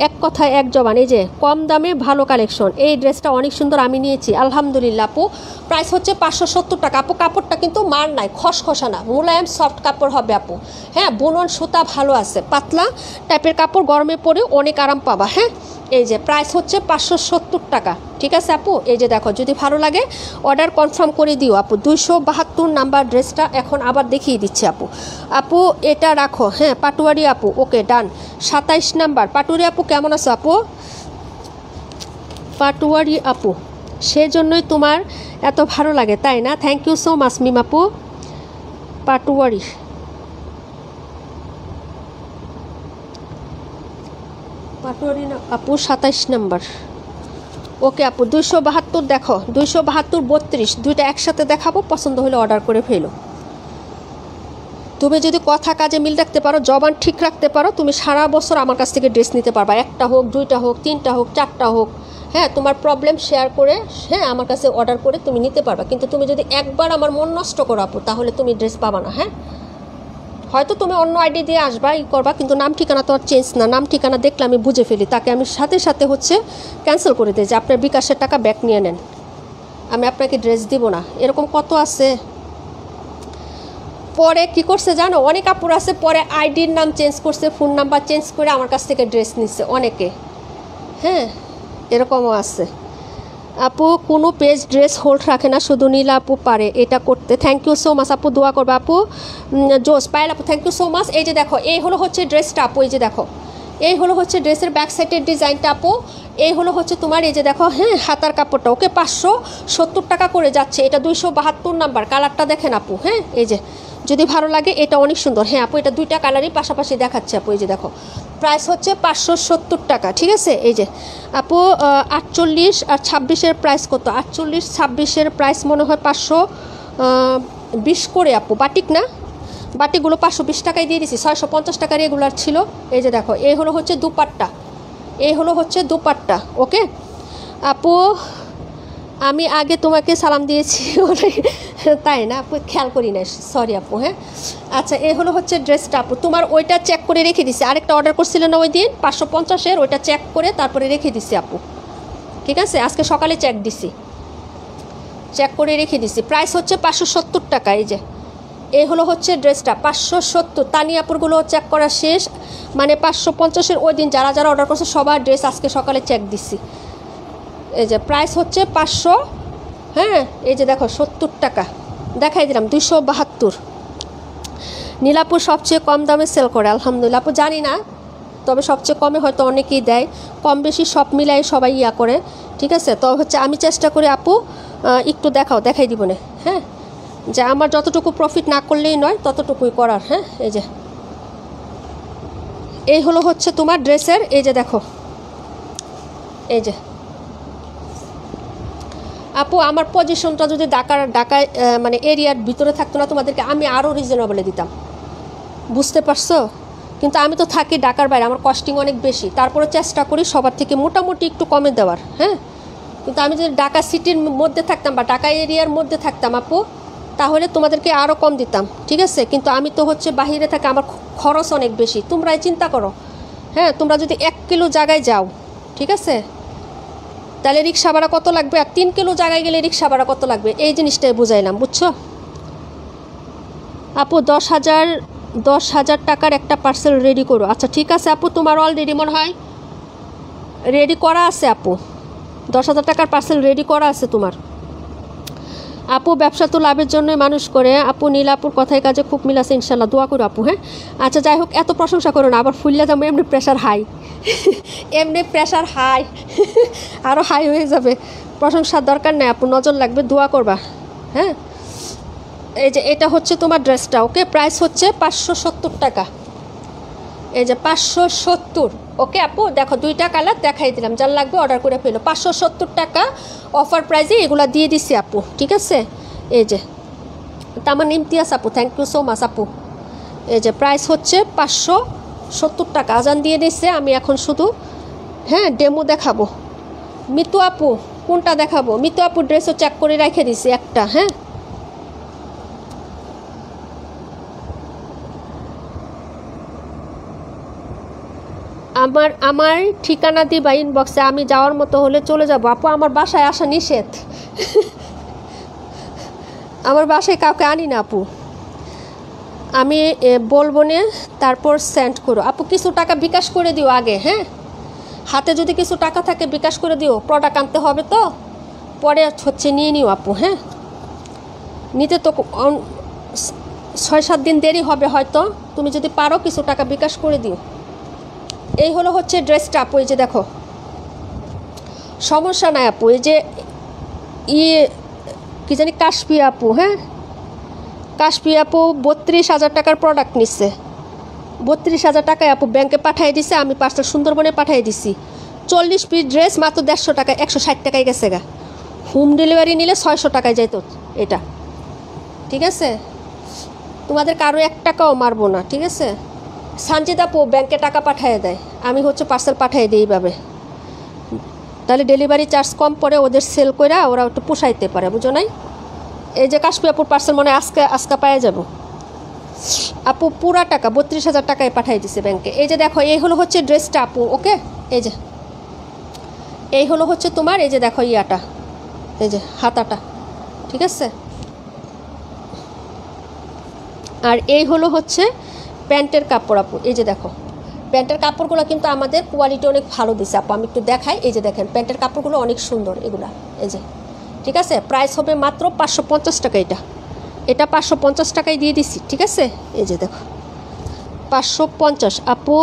এক কথায় এক জবান। এই যে কম দামে ভালো কালেকশন, এই ড্রেসটা অনেক সুন্দর, আমি নিয়েছি আলহামদুলিল্লাহ আপু। প্রাইস হচ্ছে 570 টাকা আপু। কাপড়টা কিন্তু মার নাই, খসখসা না, মোলায়েম সফট কাপড় হবে আপু। হ্যাঁ, বুনন সুতা ভালো আছে, পাতলা টাইপের কাপড়, গরমে পরে অনেক আরাম পাবা। হ্যাঁ, এই যে প্রাইস হচ্ছে 570 টাকা, ঠিক আছে আপু। এই যে দেখো, যদি ভালো লাগে অর্ডার কনফার্ম করে দিও আপু। 272 নাম্বার ড্রেসটা এখন আবার দেখিয়ে দিচ্ছি আপু। আপু এটা রাখো, হ্যাঁ পাটুয়ারি আপু, ওকে ডান। 27 নাম্বার পাটুয়ারি আপু, কেমন আছো আপু? পাটুয়ারি আপু, সেজন্যই তোমার এত ভালো লাগে তাই না? থ্যাংক ইউ সো মাচ মিম আপু। পাটুয়ারি পাটুয়ারি না আপু, 27 নাম্বার, ওকে আপু। 272 দেখো, 272 32 দুইটা একসাথে দেখাবো, পছন্দ হলে অর্ডার করে ফেলো। তুমি যদি কথা কাজে মিল রাখতে পারো, জবান ঠিক রাখতে পারো, তুমি সারা বছর আমার কাছ থেকে ড্রেস নিতে পারবা। একটা হোক, দুইটা হোক, তিনটা হোক, চারটা হোক, হ্যাঁ তোমার প্রবলেম শেয়ার করে, হ্যাঁ আমার কাছে অর্ডার করে তুমি নিতে পারবা। কিন্তু তুমি যদি একবার আমার মন নষ্ট করো আপু, তাহলে তুমি ড্রেস পাবা না। হ্যাঁ, হয়তো তুমি অন্য আইডি দিয়ে আসবা, ই করবা, কিন্তু নাম ঠিকানা তো আর চেঞ্জ না। নাম ঠিকানা দেখলে আমি বুঝে ফেলি, তাকে আমি সাথে সাথে হচ্ছে ক্যান্সেল করে দিই যে আপনার বিকাশের টাকা ব্যাক নিয়ে নেন, আমি আপনাকে ড্রেস দিব না। এরকম কত আছে। পরে কি করছে জানো, অনেক আপুর আছে পরে আইডির নাম চেঞ্জ করছে, ফোন নাম্বার চেঞ্জ করে আমার কাছ থেকে ড্রেস নিচ্ছে অনেকে। হ্যাঁ, এরকমও আছে আপু। কোনো পেজ ড্রেস হোল্ড রাখে না, শুধু নীলা আপু পারে এটা করতে। থ্যাংক ইউ সো মাচ আপু, দোয়া করবে আপু। জোস পায়েল আপু, থ্যাংক ইউ সো মাচ। এই যে দেখো, এই হলো হচ্ছে ড্রেসটা আপু, এই যে দেখো, এই হলো হচ্ছে ড্রেসের ব্যাক সাইডের ডিজাইনটা আপু। এই হলো হচ্ছে তোমার, এই যে দেখো, হ্যাঁ হাতার কাপড়টা, ওকে 570 টাকা করে যাচ্ছে। এটা 272 নাম্বার, কালারটা দেখেন আপু। হ্যাঁ, এই যে যদি ভালো লাগে, এটা অনেক সুন্দর। হ্যাঁ আপু, এটা দুইটা কালারই পাশাপাশি দেখাচ্ছে আপু। এই যে দেখো, প্রাইস হচ্ছে 570 টাকা, ঠিক আছে। এই যে আপু 48 আর 26-এর প্রাইস কত? 48 26-এর প্রাইস মনে হয় 520 করে আপু। বাটিক না, বাটিকগুলো 520 টাকায় দিয়ে দিছি, 650 টাকা রেগুলার ছিল। এই যে দেখো, এই হলো হচ্ছে দুপাট্টা, এই হলো হচ্ছে দুপাট্টা, ওকে আপু। আমি আগে তোমাকে সালাম দিয়েছি তাই না আপু, খেয়াল করি না, সরি আপু। হ্যাঁ আচ্ছা, এই হলো হচ্ছে ড্রেসটা আপু। তোমার ওইটা চেক করে রেখে দিছি, আরেকটা অর্ডার করছিল না ওই দিন 550-এর, ওইটা চেক করে তারপরে রেখে দিছি আপু, ঠিক আছে। আজকে সকালে চেক দিছি, চেক করে রেখে দিছি। প্রাইস হচ্ছে 570 টাকা। এই যে এই হলো হচ্ছে ড্রেসটা 570। তানিয়াপুরগুলো চেক করা শেষ, মানে 550-এর ওই দিন যারা যারা অর্ডার করছে সবার ড্রেস আজকে সকালে চেক দিছি। এই যে প্রাইস হচ্ছে 500, হ্যাঁ এই যে দেখো 70 টাকা দেখাই দিলাম। 272। নীলাপুর সবচেয়ে কম দামে সেল করে, আলহামদুলিল্লাহ আপু। জানি না, তবে সবচেয়ে কমে হয়তো অনেকেই দেয়, কম বেশি সব মিলাই সবাই ইয়া করে, ঠিক আছে। তো হচ্ছে আমি চেষ্টা করি আপু, একটু দেখাই দিব না, হ্যাঁ, যে আমার যতটুকু প্রফিট না করলেই নয়, ততটুকুই করার। হ্যাঁ, এই যে এই হলো হচ্ছে তোমার ড্রেসের, এই যে দেখো, এই যে আপু আমার পজিশনটা যদি ঢাকায় মানে এরিয়ার ভিতরে থাকতো না, তোমাদেরকে আমি আরও রিজনেবলে দিতাম, বুঝতে পারছো। কিন্তু আমি তো থাকি ঢাকার বাইরে, আমার কস্টিং অনেক বেশি, তারপরে চেষ্টা করি সবার থেকে মোটামুটি একটু কমে দেওয়ার। হ্যাঁ, কিন্তু আমি যদি ঢাকা সিটির মধ্যে থাকতাম বা ঢাকা এরিয়ার মধ্যে থাকতাম আপু, তাহলে তোমাদেরকে আরও কম দিতাম, ঠিক আছে। কিন্তু আমি তো হচ্ছে বাহিরে থাকি, আমার খরচ অনেক বেশি, তোমরাই চিন্তা করো। হ্যাঁ, তোমরা যদি 1 কিলো জায়গায় যাও, ঠিক আছে, তাহলে রিক্সা ভাড়া কত লাগবে, আর 3 কিলো জায়গায় গেলে রিক্সা ভাড়া কত লাগবে, এই জিনিসটাই বুঝাইলাম, বুঝছো আপু। 10,000 টাকার একটা পার্সেল রেডি করো। আচ্ছা ঠিক আছে আপু, তোমার অলরেডি মনে হয় রেডি করা আছে আপু, 10,000 টাকার পার্সেল রেডি করা আছে তোমার। আপু ব্যবসা তো লাভের জন্যই মানুষ করে আপু। নীলাপুর কথায় কাজে খুব মিল আছে, ইনশাল্লাহ দোয়া করো আপু। হ্যাঁ আচ্ছা, যাই হোক, এত প্রশংসা করো না, আবার ফুললে যাবো, এমনি প্রেশার হাই এমনি প্রেশার হাই আরও হাই হয়ে যাবে। প্রশংসার দরকার নেই আপু, নজর লাগবে, দোয়া করবা। হ্যাঁ, এই যে এটা হচ্ছে তোমার ড্রেসটা, ওকে প্রাইস হচ্ছে 570 টাকা। এই যে 570, ওকে আপু। দেখো দুইটা কালার দেখাই দিলাম, যার লাগবে অর্ডার করে ফেলো। 570 টাকা অফার প্রাইসে এগুলো দিয়ে দিছি আপু, ঠিক আছে। এই যে তামান ইমতিয়াজ আপু, থ্যাংক ইউ সো মাচ আপু। এই যে প্রাইস হচ্ছে 570 টাকা। আজান দিয়ে দিচ্ছে, আমি এখন শুধু হ্যাঁ ডেমো দেখাবো। মিতু আপু কোনটা দেখাবো? মিতু আপু ড্রেসও চেক করে রেখে দিছি একটা। হ্যাঁ, আমার ঠিকানা দিবা ইনবক্সে, আমি যাওয়ার মতো হলে চলে যাব আপু। আমার বাসায় আসা নিষেধ আমার বাসায় কাউকে আনি না আপু, আমি বলবো না, তারপর সেন্ড করো আপু। কিছু টাকা বিকাশ করে দিও আগে। হ্যাঁ, হাতে যদি কিছু টাকা থাকে বিকাশ করে দিও, প্রোডাক্ট আনতে হবে তো, পরে হচ্ছে নিয়ে নিও আপু। হ্যাঁ, নিতে তো 6-7 দিন দেরি হবে হয়তো, তুমি যদি পারো কিছু টাকা বিকাশ করে দিও। এই হলো হচ্ছে ড্রেসটা আপু। এই যে দেখো, সমস্যা নাই আপু। এই যে কি জানি কাশপি আপু, হ্যাঁ কাশপি আপু 32,000 টাকার প্রোডাক্ট নিচ্ছে। 32,000 টাকায় আপু ব্যাংকে পাঠিয়ে দিছে, আমি পার্সেল সুন্দরবনে পাঠিয়ে দিছি। 40 পিস ড্রেস মাত্র 150 টাকা, 160 টাকায় গেছে গা। হোম ডেলিভারি নিলে 600 টাকায় যেত এটা। ঠিক আছে, তোমাদের কারো 1 টাকাও মারবো না। ঠিক আছে, সানজিদ আপু ব্যাংকে টাকা পাঠিয়ে দেয়, আমি হচ্ছে পার্সেল পাঠিয়ে দিই এইভাবে। তাহলে ডেলিভারি চার্জ কম পড়ে, ওদের সেল করে ওরা একটু পোষাইতে পারে, বুঝো নাই? এই যে কাশপি আপুর পার্সেল মনে আজকে পাওয়া যাবো আপু। পুরা টাকা 32,000 টাকায় পাঠিয়ে দিছে ব্যাংকে। এই যে দেখো, এই হলো হচ্ছে ড্রেসটা আপু। ওকে, এই যে এই হলো হচ্ছে তোমার, এই যে দেখো ইয়াটা, এই যে হাতাটা। ঠিক আছে, আর এই হলো হচ্ছে প্যান্টের কাপড় আপু। এই যে দেখো, প্যান্টের কাপড়গুলো কিন্তু আমাদের কোয়ালিটি অনেক ভালো দিছে আপু। আমি একটু দেখাই। এই যে দেখেন, প্যান্টের কাপড়গুলো অনেক সুন্দর এগুলা। এই যে ঠিক আছে, প্রাইস হবে মাত্র 550 টাকা। এটা 550 টাকায় দিয়ে দিছি। ঠিক আছে, এই যে দেখো 550 আপু।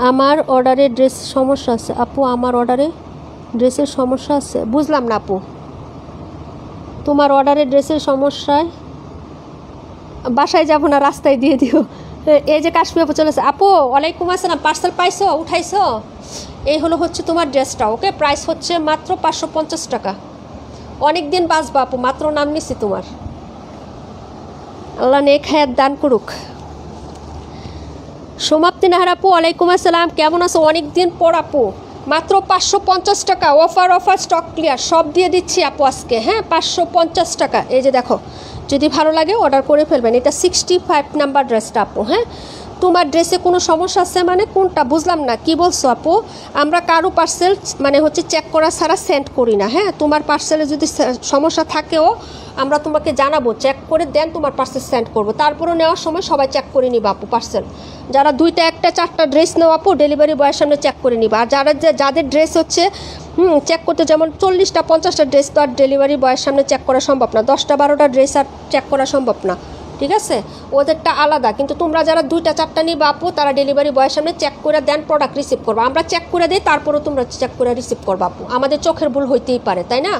আমার অর্ডারে ড্রেস সমস্যা আছে আপু, আমার অর্ডারে ড্রেসের সমস্যা আছে। বুঝলাম না আপু, তোমার অর্ডারে ড্রেসের সমস্যায় বাসায় যাব না, রাস্তায় দিয়ে দিও। এই যে কাশ্মীর আপু চলেছে। আপু ওয়ালাইকুম আসসালাম, পার্সেল পাইছো, উঠাইছো? এই হলো হচ্ছে তোমার ড্রেসটা। ওকে, প্রাইস হচ্ছে মাত্র 550 টাকা। অনেক দিন বাঁচবা আপু, মাত্র নাম নিছি তোমার। আল্লাহ নেক হায়াত দান করুক। সমাপ্তি নাহার আপু ওয়ালাইকুম আসসালাম, কেমন আছো? অনেক দিন পর আপু, মাত্র 550 টাকা। অফার স্টক ক্লিয়ার, সব দিয়ে দিচ্ছি আপু আজকে। হ্যাঁ, 550 টাকা। এই যে দেখো, যদি ভালো লাগে অর্ডার করে ফেলবেন। এটা 65 নাম্বার ড্রেসটা আপু। হ্যাঁ, তোমার ড্রেসে কোনো সমস্যা আছে মানে কোনটা? বুঝলাম না, কি বলছো আপু? আমরা কারো পার্সেল মানে হচ্ছে চেক করা ছাড়া সেন্ড করি না। হ্যাঁ, তোমার পার্সেলে যদি সমস্যা থাকেও আমরা তোমাকে জানাবো, চেক করে দেন তোমার পার্সেল সেন্ড করবো। তারপরেও নেওয়ার সময় সবাই চেক করে নিবা আপু পার্সেল। যারা 2টা 1টা 4টা ড্রেস নেও আপু, ডেলিভারি বয়ের সামনে চেক করে নিবা। আর যাদের ড্রেস হচ্ছে চেক করতে, যেমন 40টা 50টা ড্রেস তো আর ডেলিভারি বয়ের সামনে চেক করা সম্ভব না। 10টা 12টা ড্রেস আর চেক করা সম্ভব না। ঠিক আছে, ওদেরটা আলাদা। কিন্তু তোমরা যারা 2টা 4টা নিবা আপু, তারা ডেলিভারি বয়ের সামনে চেক করে দেন, প্রোডাক্ট রিসিভ করবা। আমরা চেক করে দিই, তারপরেও তোমরা চেক করে রিসিভ করবা আপু। আমাদের চোখের ভুল হইতেই পারে, তাই না?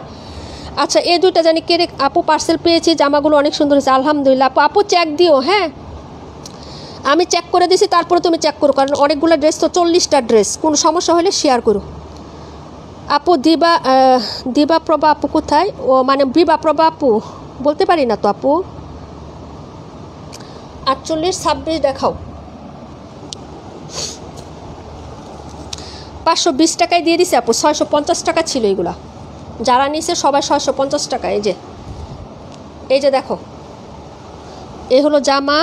আচ্ছা, এই 2টা জানি কে আপু পার্সেল পেয়েছি, জামাগুলো অনেক সুন্দর হয়েছে আলহামদুলিল্লাহ আপু। আপু চেক দিও। হ্যাঁ, আমি চেক করে দিছি, তারপরে তুমি চেক করো, কারণ অনেকগুলো ড্রেস তো, 40টা ড্রেস। কোনো সমস্যা হলে শেয়ার করো আপু। দিবা প্রভা আপু কোথায়? ও মানে বিবা প্রভা আপু, বলতে পারি না তো আপু। 48 26 দেখাও। 520 টাকায় দিয়ে দিছে আপু। 650 টাকা ছিল এগুলা, যারা নিছে সবাই 650 টাকা। এই যে দেখো, এই হলো জামা,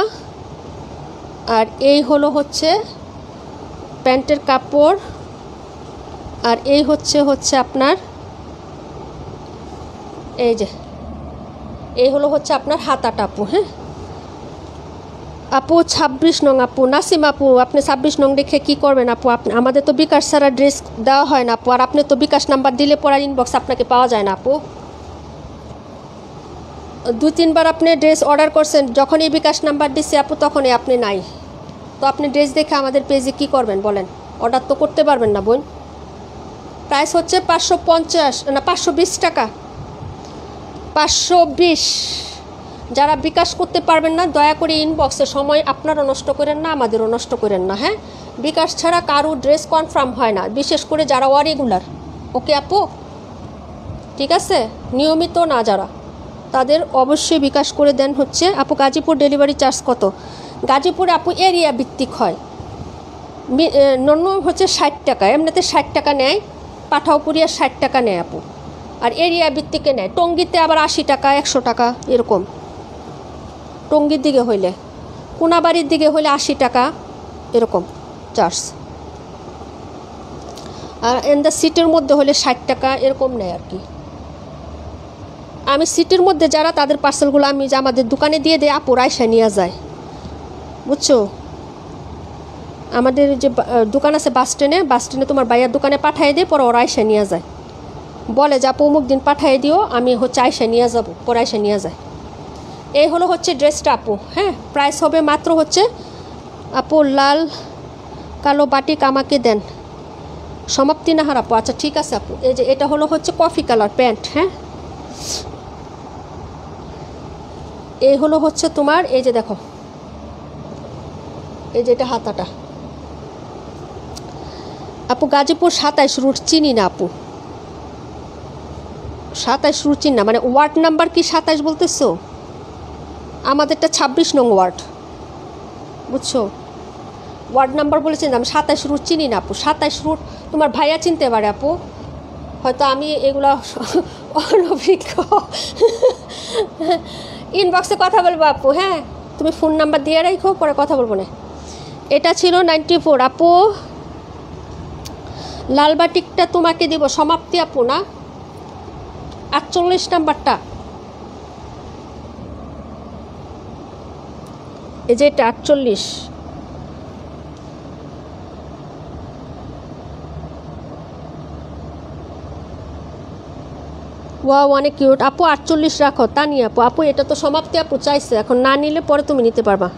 আর এই হলো হচ্ছে প্যান্টের কাপড়, আর এই হচ্ছে আপনার এই হলো হচ্ছে আপনার হাতাটা আপু। হ্যাঁ আপু 26 নং আপু। নাসিম আপু, আপনি 26 নং দেখে কি করবেন আপু? আপনি, আমাদের তো বিকাশ ছাড়া ড্রেস দেওয়া হয় না আপু। আর আপনি তো বিকাশ নাম্বার দিলে পরে ইনবক্স আপনাকে পাওয়া যায় না আপু। 2-3 বার আপনি ড্রেস অর্ডার করছেন, যখনই বিকাশ নাম্বার দিচ্ছে আপু তখনই আপনি নাই। তো আপনি ড্রেস দেখে আমাদের পেজে কি করবেন বলেন? অর্ডার তো করতে পারবেন না বোন। প্রাইস হচ্ছে 550 না 520 টাকা। 520। যারা বিকাশ করতে পারবেন না, দয়া করে ইনবক্সে সময় আপনারও নষ্ট করেন না, আমাদেরও নষ্ট করেন না। হ্যাঁ, বিকাশ ছাড়া কারো ড্রেস কনফার্ম হয় না, বিশেষ করে যারা অরেগুলার। ওকে আপু, ঠিক আছে? নিয়মিত না যারা, তাদের অবশ্যই বিকাশ করে দেন হচ্ছে আপু। গাজীপুর ডেলিভারি চার্জ কত? গাজীপুরে আপু এরিয়া ভিত্তিক হয়। হচ্ছে 60 টাকা, এমনিতে 60 টাকা নেয়। পাঠাওপুরিয়া 60 টাকা নেয় আপু, আর এরিয়া ভিত্তিকে নেয়। টঙ্গিতে আবার 80 টাকা 100 টাকা এরকম। টঙ্গির দিকে হইলে, কোনাবাড়ির দিকে হইলে 80 টাকা এরকম চার্জ। আর ইন দ্য সিটির মধ্যে হলে 60 টাকা এরকম নেয় আর কি। আমি সিটির মধ্যে যারা, তাদের পার্সেলগুলো আমি যে আমাদের দোকানে দিয়ে দিই আপু, রাইসা নিয়ে যায়, বুঝছো? আমাদের যে দোকান আছে বাস স্ট্যান্ডে তোমার ভাইয়ার দোকানে পাঠিয়ে দিয়ে পরে ওরা এসে নিয়ে যায়, বলে যে আপু অমুক দিন পাঠিয়ে দিও, আমি হচ্ছে আইসা নিয়ে যাবো, পরে আইসা নিয়ে যায়। এই হলো হচ্ছে ড্রেসটা আপু। হ্যাঁ, প্রাইস হবে মাত্র হচ্ছে আপু লাল কালো বাটিক আমাকে দেন, সমাপ্তি নাহার আপু। আচ্ছা ঠিক আছে আপু। এই যে এটা হলো হচ্ছে কফি কালার প্যান্ট। হ্যাঁ, এই হলো হচ্ছে তোমার, এই যে দেখো, এই যে এটা হাতাটা আপু। গাজীপুর 27 রুট চিনি না আপু, 27 রুট চিনি না, মানে ওয়ার্ড নাম্বার কি 27 বলতেছো? আমাদেরটা 26 নং ওয়ার্ড, বুঝছো? ওয়ার্ড নাম্বার বলেছেন, আমি 27 রুট চিনি না আপু। 27 রুট তোমার ভাইয়া চিনতে পারে আপু, হয়তো আমি এগুলো অনভিজ্ঞ। ইনবক্সে কথা বলবো আপু। হ্যাঁ, তুমি ফোন নাম্বার দিয়ে রাখো, পরে কথা বলবো না। এটা ছিল 94 আপু। লাল বাটিকটা তোমাকে দিব সমাপ্তি আপু, না 48 নাম্বারটা, এই যে এটা 48। ওয়াও, অনেক কিউট আপু। 48 রাখো তানিয়া আপু। আপু এটা তো সমাপ্তি আপু চাইছে, এখন না নিলে পরে তুমি নিতে পারবা।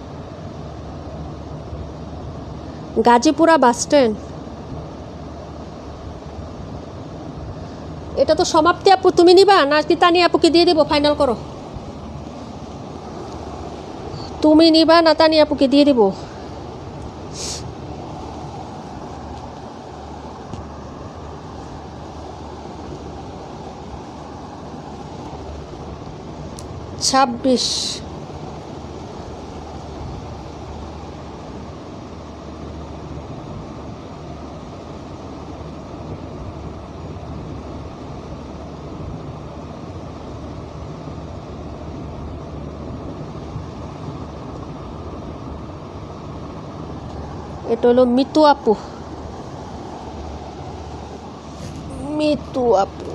গাজীপুরা বাস স্ট্যান্ড, এটা তো সমাপ্তি আপু, তুমি নিবা না কি তানিয়া আপুকে দিয়ে দেবো? ফাইনাল করো, তুমি নিবা না তানিয়া আপুকে দিয়ে দেবো? ছাব্বিশ। এটা হলো মিতু আপু, মিতু আপু।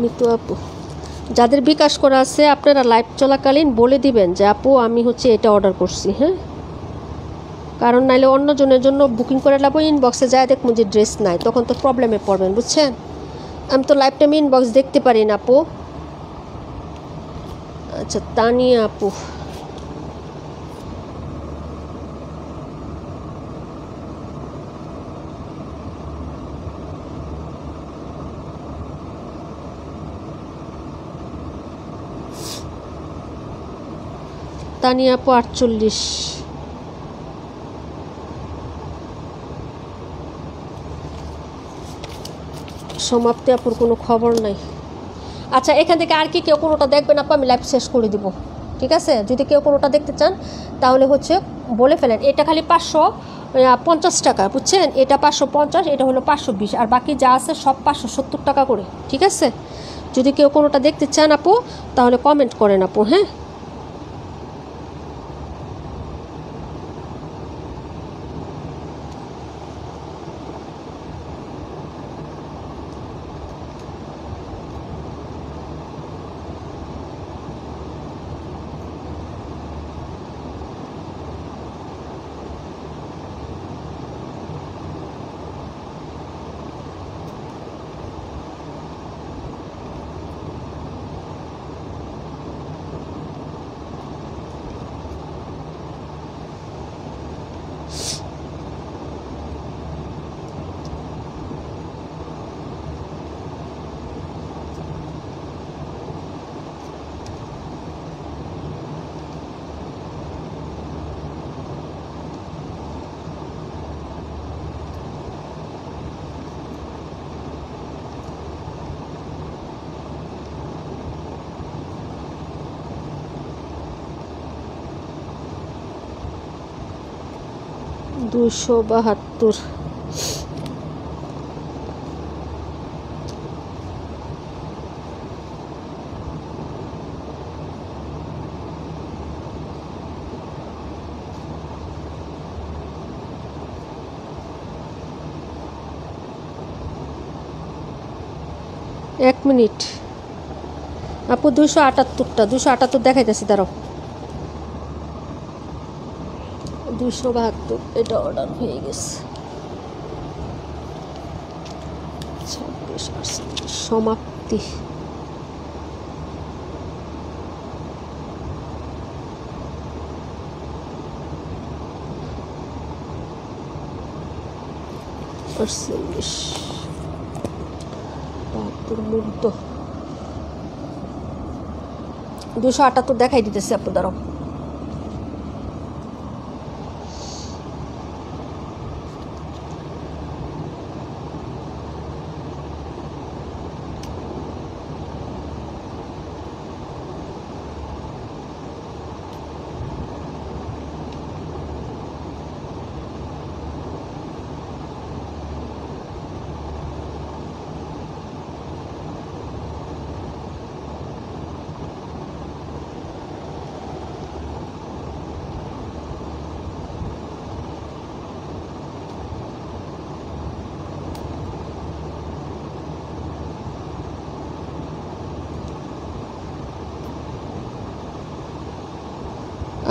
মিতু আপু, যাদের বিকাশ করা আছে আপনারা লাইভ চলাকালীন বলে দিবেন যে আপু আমি হচ্ছে এটা অর্ডার করছি। হ্যাঁ, কারণ নাইলে অন্যজনের জন্য বুকিং করে লাভ, ইনবক্সে যায় দেখুন যে ড্রেস নাই, তখন তো প্রবলেমে পড়বেন, বুঝছেন? আমি তো লাইভ টাইম ইনবক্স দেখতে পারি না আপু। আচ্ছা তানিয়া আপু, তানিয়া আপু 48। সমাপ্তি আপুর কোনো খবর নাই। আচ্ছা, এখান থেকে আর কি কেউ কোনোটা দেখবেন আপু, আমি লাইভ শেষ করে দিব, ঠিক আছে? যদি কেউ কোনোটা দেখতে চান তাহলে হচ্ছে বলে ফেলেন। এটা খালি 550 টাকা, বুঝছেন? এটা 550, এটা হলো 520, আর বাকি যা আছে সব 570 টাকা করে, ঠিক আছে? যদি কেউ কোনোটা দেখতে চান আপু তাহলে কমেন্ট করেন আপু। হ্যাঁ, $272। এক মিনিট আপু, 278টা 278 দেখাইতেছি, দাঁড়াও। 272 এটা অর্ডার হয়ে গেছে। 26 সমাপ্তি। মুগ্ধ 278 দেখাই দিতেছে আপু, দাঁড়াও।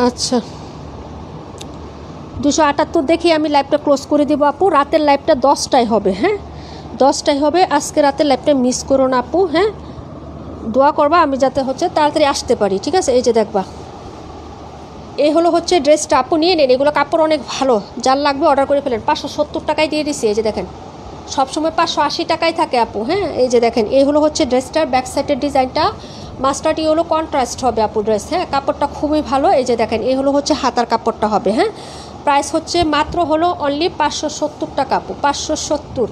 আচ্ছা 278 দেখি আমি লাইভটা ক্লোজ করে দেবো আপু। রাতের লাইভটা 10টায় হবে, হ্যাঁ 10টায় হবে। আজকে রাতের লাইভটা মিস করো না আপু, হ্যাঁ দোয়া করবা আমি যাতে হচ্ছে তাড়াতাড়ি আসতে পারি, ঠিক আছে। এই যে দেখবা, এই হলো হচ্ছে ড্রেসটা আপু, নিয়ে নেন। এগুলো কাপড় অনেক ভালো, যার লাগবে অর্ডার করে ফেলেন। 570 টাকায় দিয়ে দিছি। এই যে দেখেন, সবসময় 580 টাকায় থাকে আপু, হ্যাঁ। এই যে দেখেন, এই হলো হচ্ছে ড্রেসটার ব্যাক সাইডের ডিজাইনটা। মাস্টারটি হলো কন্ট্রাস্ট হবে আপু ড্রেস, হ্যাঁ কাপড়টা খুবই ভালো। এই যে দেখেন, এই হলো হচ্ছে হাতার কাপড়টা হবে, হ্যাঁ। প্রাইস হচ্ছে মাত্র হলো অনলি 570 টাকা আপু, 570।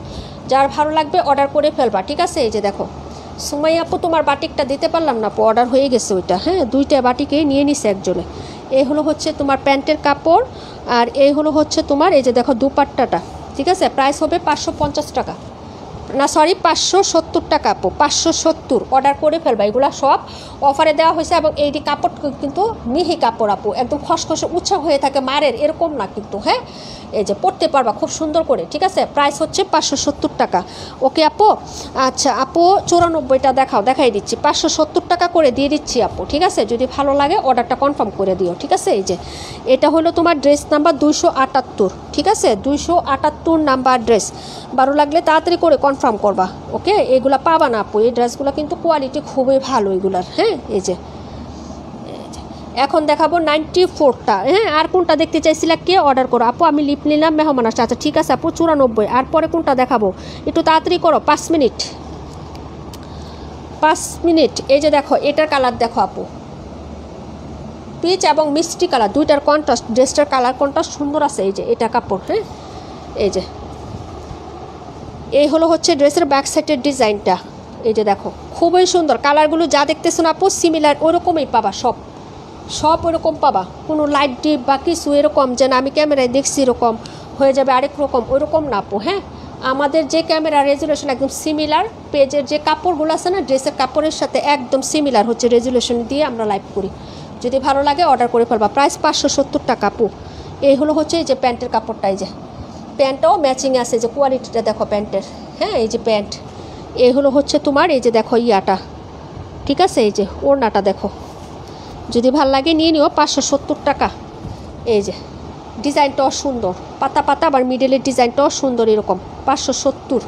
যার ভালো লাগবে অর্ডার করে ফেলবা, ঠিক আছে। এই যে দেখো সুমাই আপু, তোমার বাটিকটা দিতে পারলাম না আপু, অর্ডার হয়ে গেছে ওইটা, হ্যাঁ 2টা বাটিকেই নিয়ে নিছে একজনে। এই হলো হচ্ছে তোমার প্যান্টের কাপড়, আর এই হলো হচ্ছে তোমার এই যে দেখো দুপাট্টাটা, ঠিক আছে। প্রাইস হবে 550 টাকা, না সরি 570 টাকা আপু, 570। অর্ডার করে ফেলবা, এগুলো সব অফারে দেওয়া হয়েছে। এবং এইটি কাপড় কিন্তু মিহি কাপড় আপু, একদম খসখসে উৎসাহ হয়ে থাকে মারের, এরকম না কিন্তু, হ্যাঁ এই যে পরতে পারবা খুব সুন্দর করে, ঠিক আছে। প্রাইস হচ্ছে 570 টাকা, ওকে আপু। আচ্ছা আপু 94টা দেখাও, দেখাই দিচ্ছি। 570 টাকা করে দিয়ে দিচ্ছি আপু, ঠিক আছে। যদি ভালো লাগে অর্ডারটা কনফার্ম করে দিও, ঠিক আছে। এই যে এটা হলো তোমার ড্রেস নাম্বার 278, ঠিক আছে 278 নাম্বার ড্রেস। ভালো লাগলে তাড়াতাড়ি করে কনফার্ম করবা, ওকে। এগুলা পাবা না আপু, এই ড্রেসগুলো কিন্তু কোয়ালিটি খুবই ভালো এগুলার, হ্যাঁ। এই যে এখন দেখাবো 94টা, হ্যাঁ। আর কোনটা দেখতে চাইছিলা কে অর্ডার করো আপু? আমি লিপ নিলাম, মেহমান আসছে। আচ্ছা ঠিক আছে আপু 94। আর পরে কোনটা দেখাবো একটু তাড়াতাড়ি করো, 5 মিনিট 5 মিনিট। এই যে দেখো, এটার কালার দেখো আপু, পিচ এবং মিষ্টি কালার, দুইটার কন্ট্রাস্ট, ড্রেসটার কালার কন্ট্রাস্ট সুন্দর আছে। এই যে এটা কাপড়, হ্যাঁ এই যে এই হলো হচ্ছে ড্রেসের ব্যাক সাইডের ডিজাইনটা। এই যে দেখো খুবই সুন্দর, কালারগুলো যা দেখতেছো না আপু সিমিলার ওরকমই পাবা, সব ওরকম পাবা। কোনো লাইট ডিপ বা কিছু এরকম যে না আমি ক্যামেরায় দেখছি এরকম হয়ে যাবে আরেক রকম, ওইরকম না আপু, হ্যাঁ। আমাদের যে ক্যামেরা রেজুলেশন একদম সিমিলার, পেজের যে কাপড়গুলো আছে না ড্রেসের কাপড়ের সাথে একদম সিমিলার হচ্ছে রেজুলেশন দিয়ে আমরা লাইভ করি। যদি ভালো লাগে অর্ডার করে ফেলবা। প্রাইস 570 টাকা আপু। এই হলো হচ্ছে এই যে প্যান্টের কাপড়টা, এই যে প্যান্টটাও ম্যাচিং আছে, যে কোয়ালিটিটা দেখো প্যান্টের, হ্যাঁ এই যে প্যান্ট। এই হলো হচ্ছে তোমার এই যে দেখো ইয়াটা, ঠিক আছে। এই যে ওড়নাটা দেখো, যদি ভাল লাগে নিয়ে নিও, 570 টাকা। এই যে ডিজাইনটাও সুন্দর, পাতা পাতা, আবার মিডলের ডিজাইনটাও সুন্দর এরকম, 570।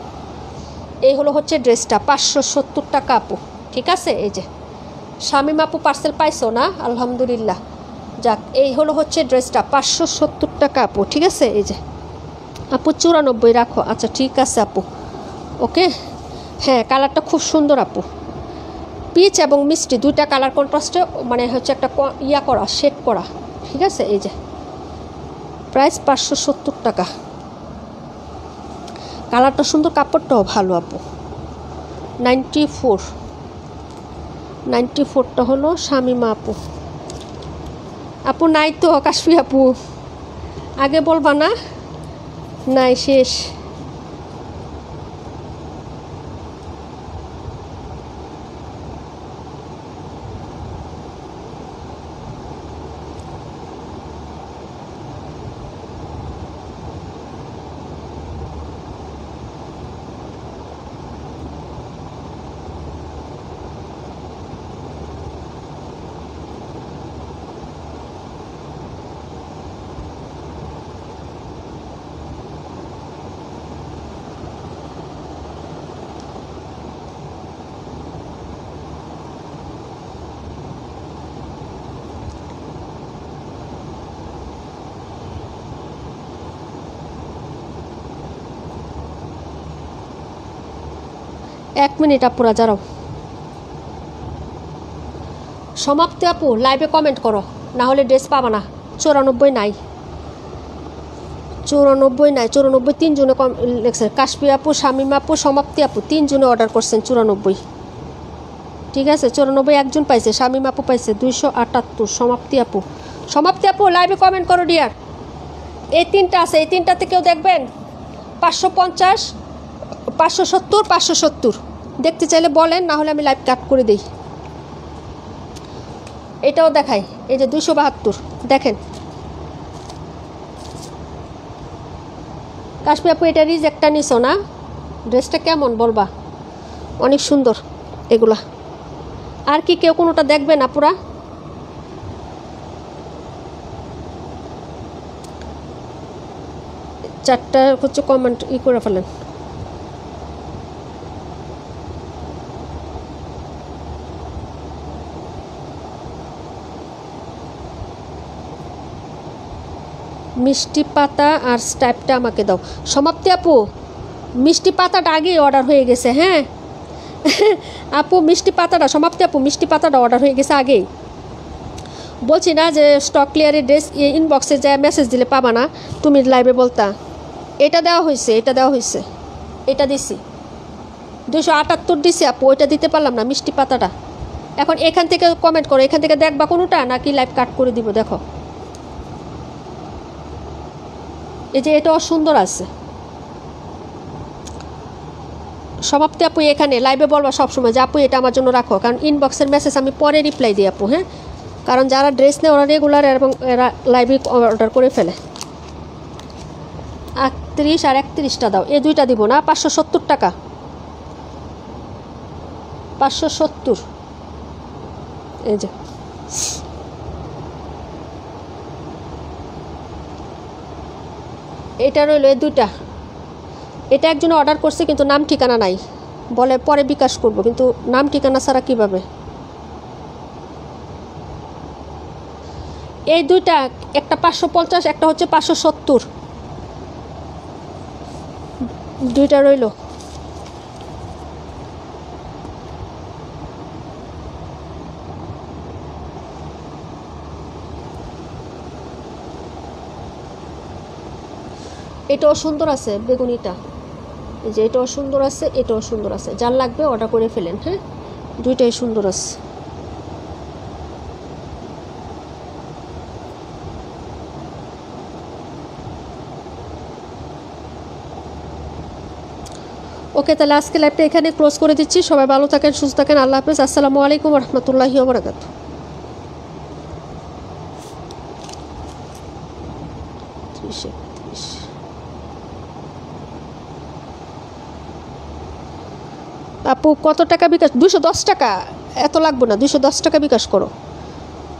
এই হলো হচ্ছে ড্রেসটা, 570 টাকা আপু, ঠিক আছে। এই যে শামিম আপু পার্সেল পাইছো না? আলহামদুলিল্লাহ, যাক। এই হলো হচ্ছে ড্রেসটা, 570 টাকা আপু, ঠিক আছে। এই যে আপু 94 রাখো, আচ্ছা ঠিক আছে আপু, ওকে। হ্যাঁ কালারটা খুব সুন্দর আপু, পিচ এবং মিষ্টি দুইটা কালার কন্ট্রাস্টে, মানে হচ্ছে একটা ইয়া করা, শেড করা, ঠিক আছে। এই যে প্রাইস 570 টাকা, কালারটা সুন্দর, কাপড়টাও ভালো আপু। 94টা হলো শামিমা আপু। আপু নাই তো কাশফি আপু, আগে বলবা না, নাই শেষ। 1 মিনিট আপুরা যাও। সমাপ্তি আপু লাইভে কমেন্ট করো, না হলে ড্রেস পাবা না। 94 নাই, 94 নাই, 94 3 জনে কম লেখছে। কাশপি আপু, শামিমা আপু, সমাপ্তি আপু 3 জনে অর্ডার করছেন 94। ঠিক আছে, 94 একজন পাইছে, শামিমা আপু পাইছে 278। সমাপ্তি আপু লাইভে কমেন্ট করো ডিয়ার। এই 3টা আছে, এই 3টাতে কেউ দেখবেন? 550, 570, 570 দেখতে চাইলে বলেন, না হলে আমি লাইভ কাট করে দিই। এটাও দেখাই, এই যে 272 দেখেন। কাশপি আপু এটা রিজেক্টটা নিছো না? ড্রেসটা কেমন বলবা? অনেক সুন্দর এগুলা। আর কি কেউ কোনোটা দেখবেন আপুরা? চারটা হচ্ছে কমেন্ট করে ফেলেন। মিষ্টি পাতা আর স্টাইপটা আমাকে দাও। সমাপ্তি আপু মিষ্টি পাতাটা আগেই অর্ডার হয়ে গেছে। হ্যাঁ আপু মিষ্টি পাতাটা, সমাপ্তি আপু মিষ্টি পাতাটা অর্ডার হয়ে গেছে আগেই। বলছি না যে স্টক ক্লিয়ারের ড্রেস ইনবক্সে যা মেসেজ দিলে পাবা না, তুমি লাইভে বলতা। এটা দেওয়া হয়েছে, এটা দিছি 278 দিছি আপু, ওইটা দিতে পারলাম না, মিষ্টি পাতাটা। এখন এখান থেকে কমেন্ট করো, এখান থেকে দেখবা কোনোটা নাকি লাইভ কাট করে দিব। দেখো এই যে এটাও সুন্দর আছে। সমাপ্তি আপু এখানে লাইভে বলবা সবসময় যে আপু এটা আমার জন্য রাখো, কারণ ইনবক্সের মেসেজ আমি পরে রিপ্লাই দিই আপু। হ্যাঁ, কারণ যারা ড্রেস নেয় ওরা রেগুলার এবং এরা লাইভে অর্ডার করে ফেলে। 38 আর 31টা দাও, এই দুইটা দিব না। 570 টাকা, 570। এই যে এটা রইল, এই দুইটা। এটা একজন অর্ডার করছে কিন্তু নাম ঠিকানা নাই, বলে পরে বিকাশ করব, কিন্তু নাম ঠিকানা ছাড়া কিভাবে? এই দুইটা, একটা 550, একটা হচ্ছে 570, দুইটা রইল। এটাও সুন্দর আছে বেগুনিটা, এই যে এটাও সুন্দর আছে, এটাও সুন্দর আছে। যার লাগবে অর্ডার করে ফেলেন। হ্যাঁ, দুইটাই সুন্দর আছে। ওকে, তাহলে আজকে লাইভটা এখানে ক্লোজ করে দিচ্ছি। সবাই ভালো থাকেন, সুস্থ থাকেন। আল্লাহ হাফেজ। আসসালামু আলাইকুম রহমতুল্লাহি ওয়া বারাকাতুহু। আপু কত টাকা বিকাশ? 210 টাকা। এত লাগবে না, 210 টাকা বিকাশ করো।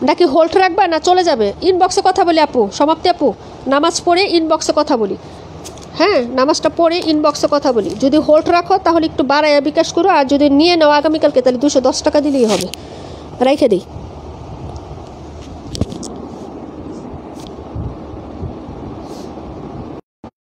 নাকি হোল্ড রাখবা না চলে যাবে? ইনবক্সে কথা বলি আপু, সমাপ্তি আপু। নামাজ পড়ে ইনবক্সে কথা বলি। হ্যাঁ, নামাজটা পড়ে ইনবক্সে কথা বলি। যদি হোল্ড রাখো তাহলে একটু বাড়াইয়া বিকাশ করো, আর যদি নিয়ে নাও আগামীকালকে তাহলে 210 টাকা দিলেই হবে। রেখে দিই।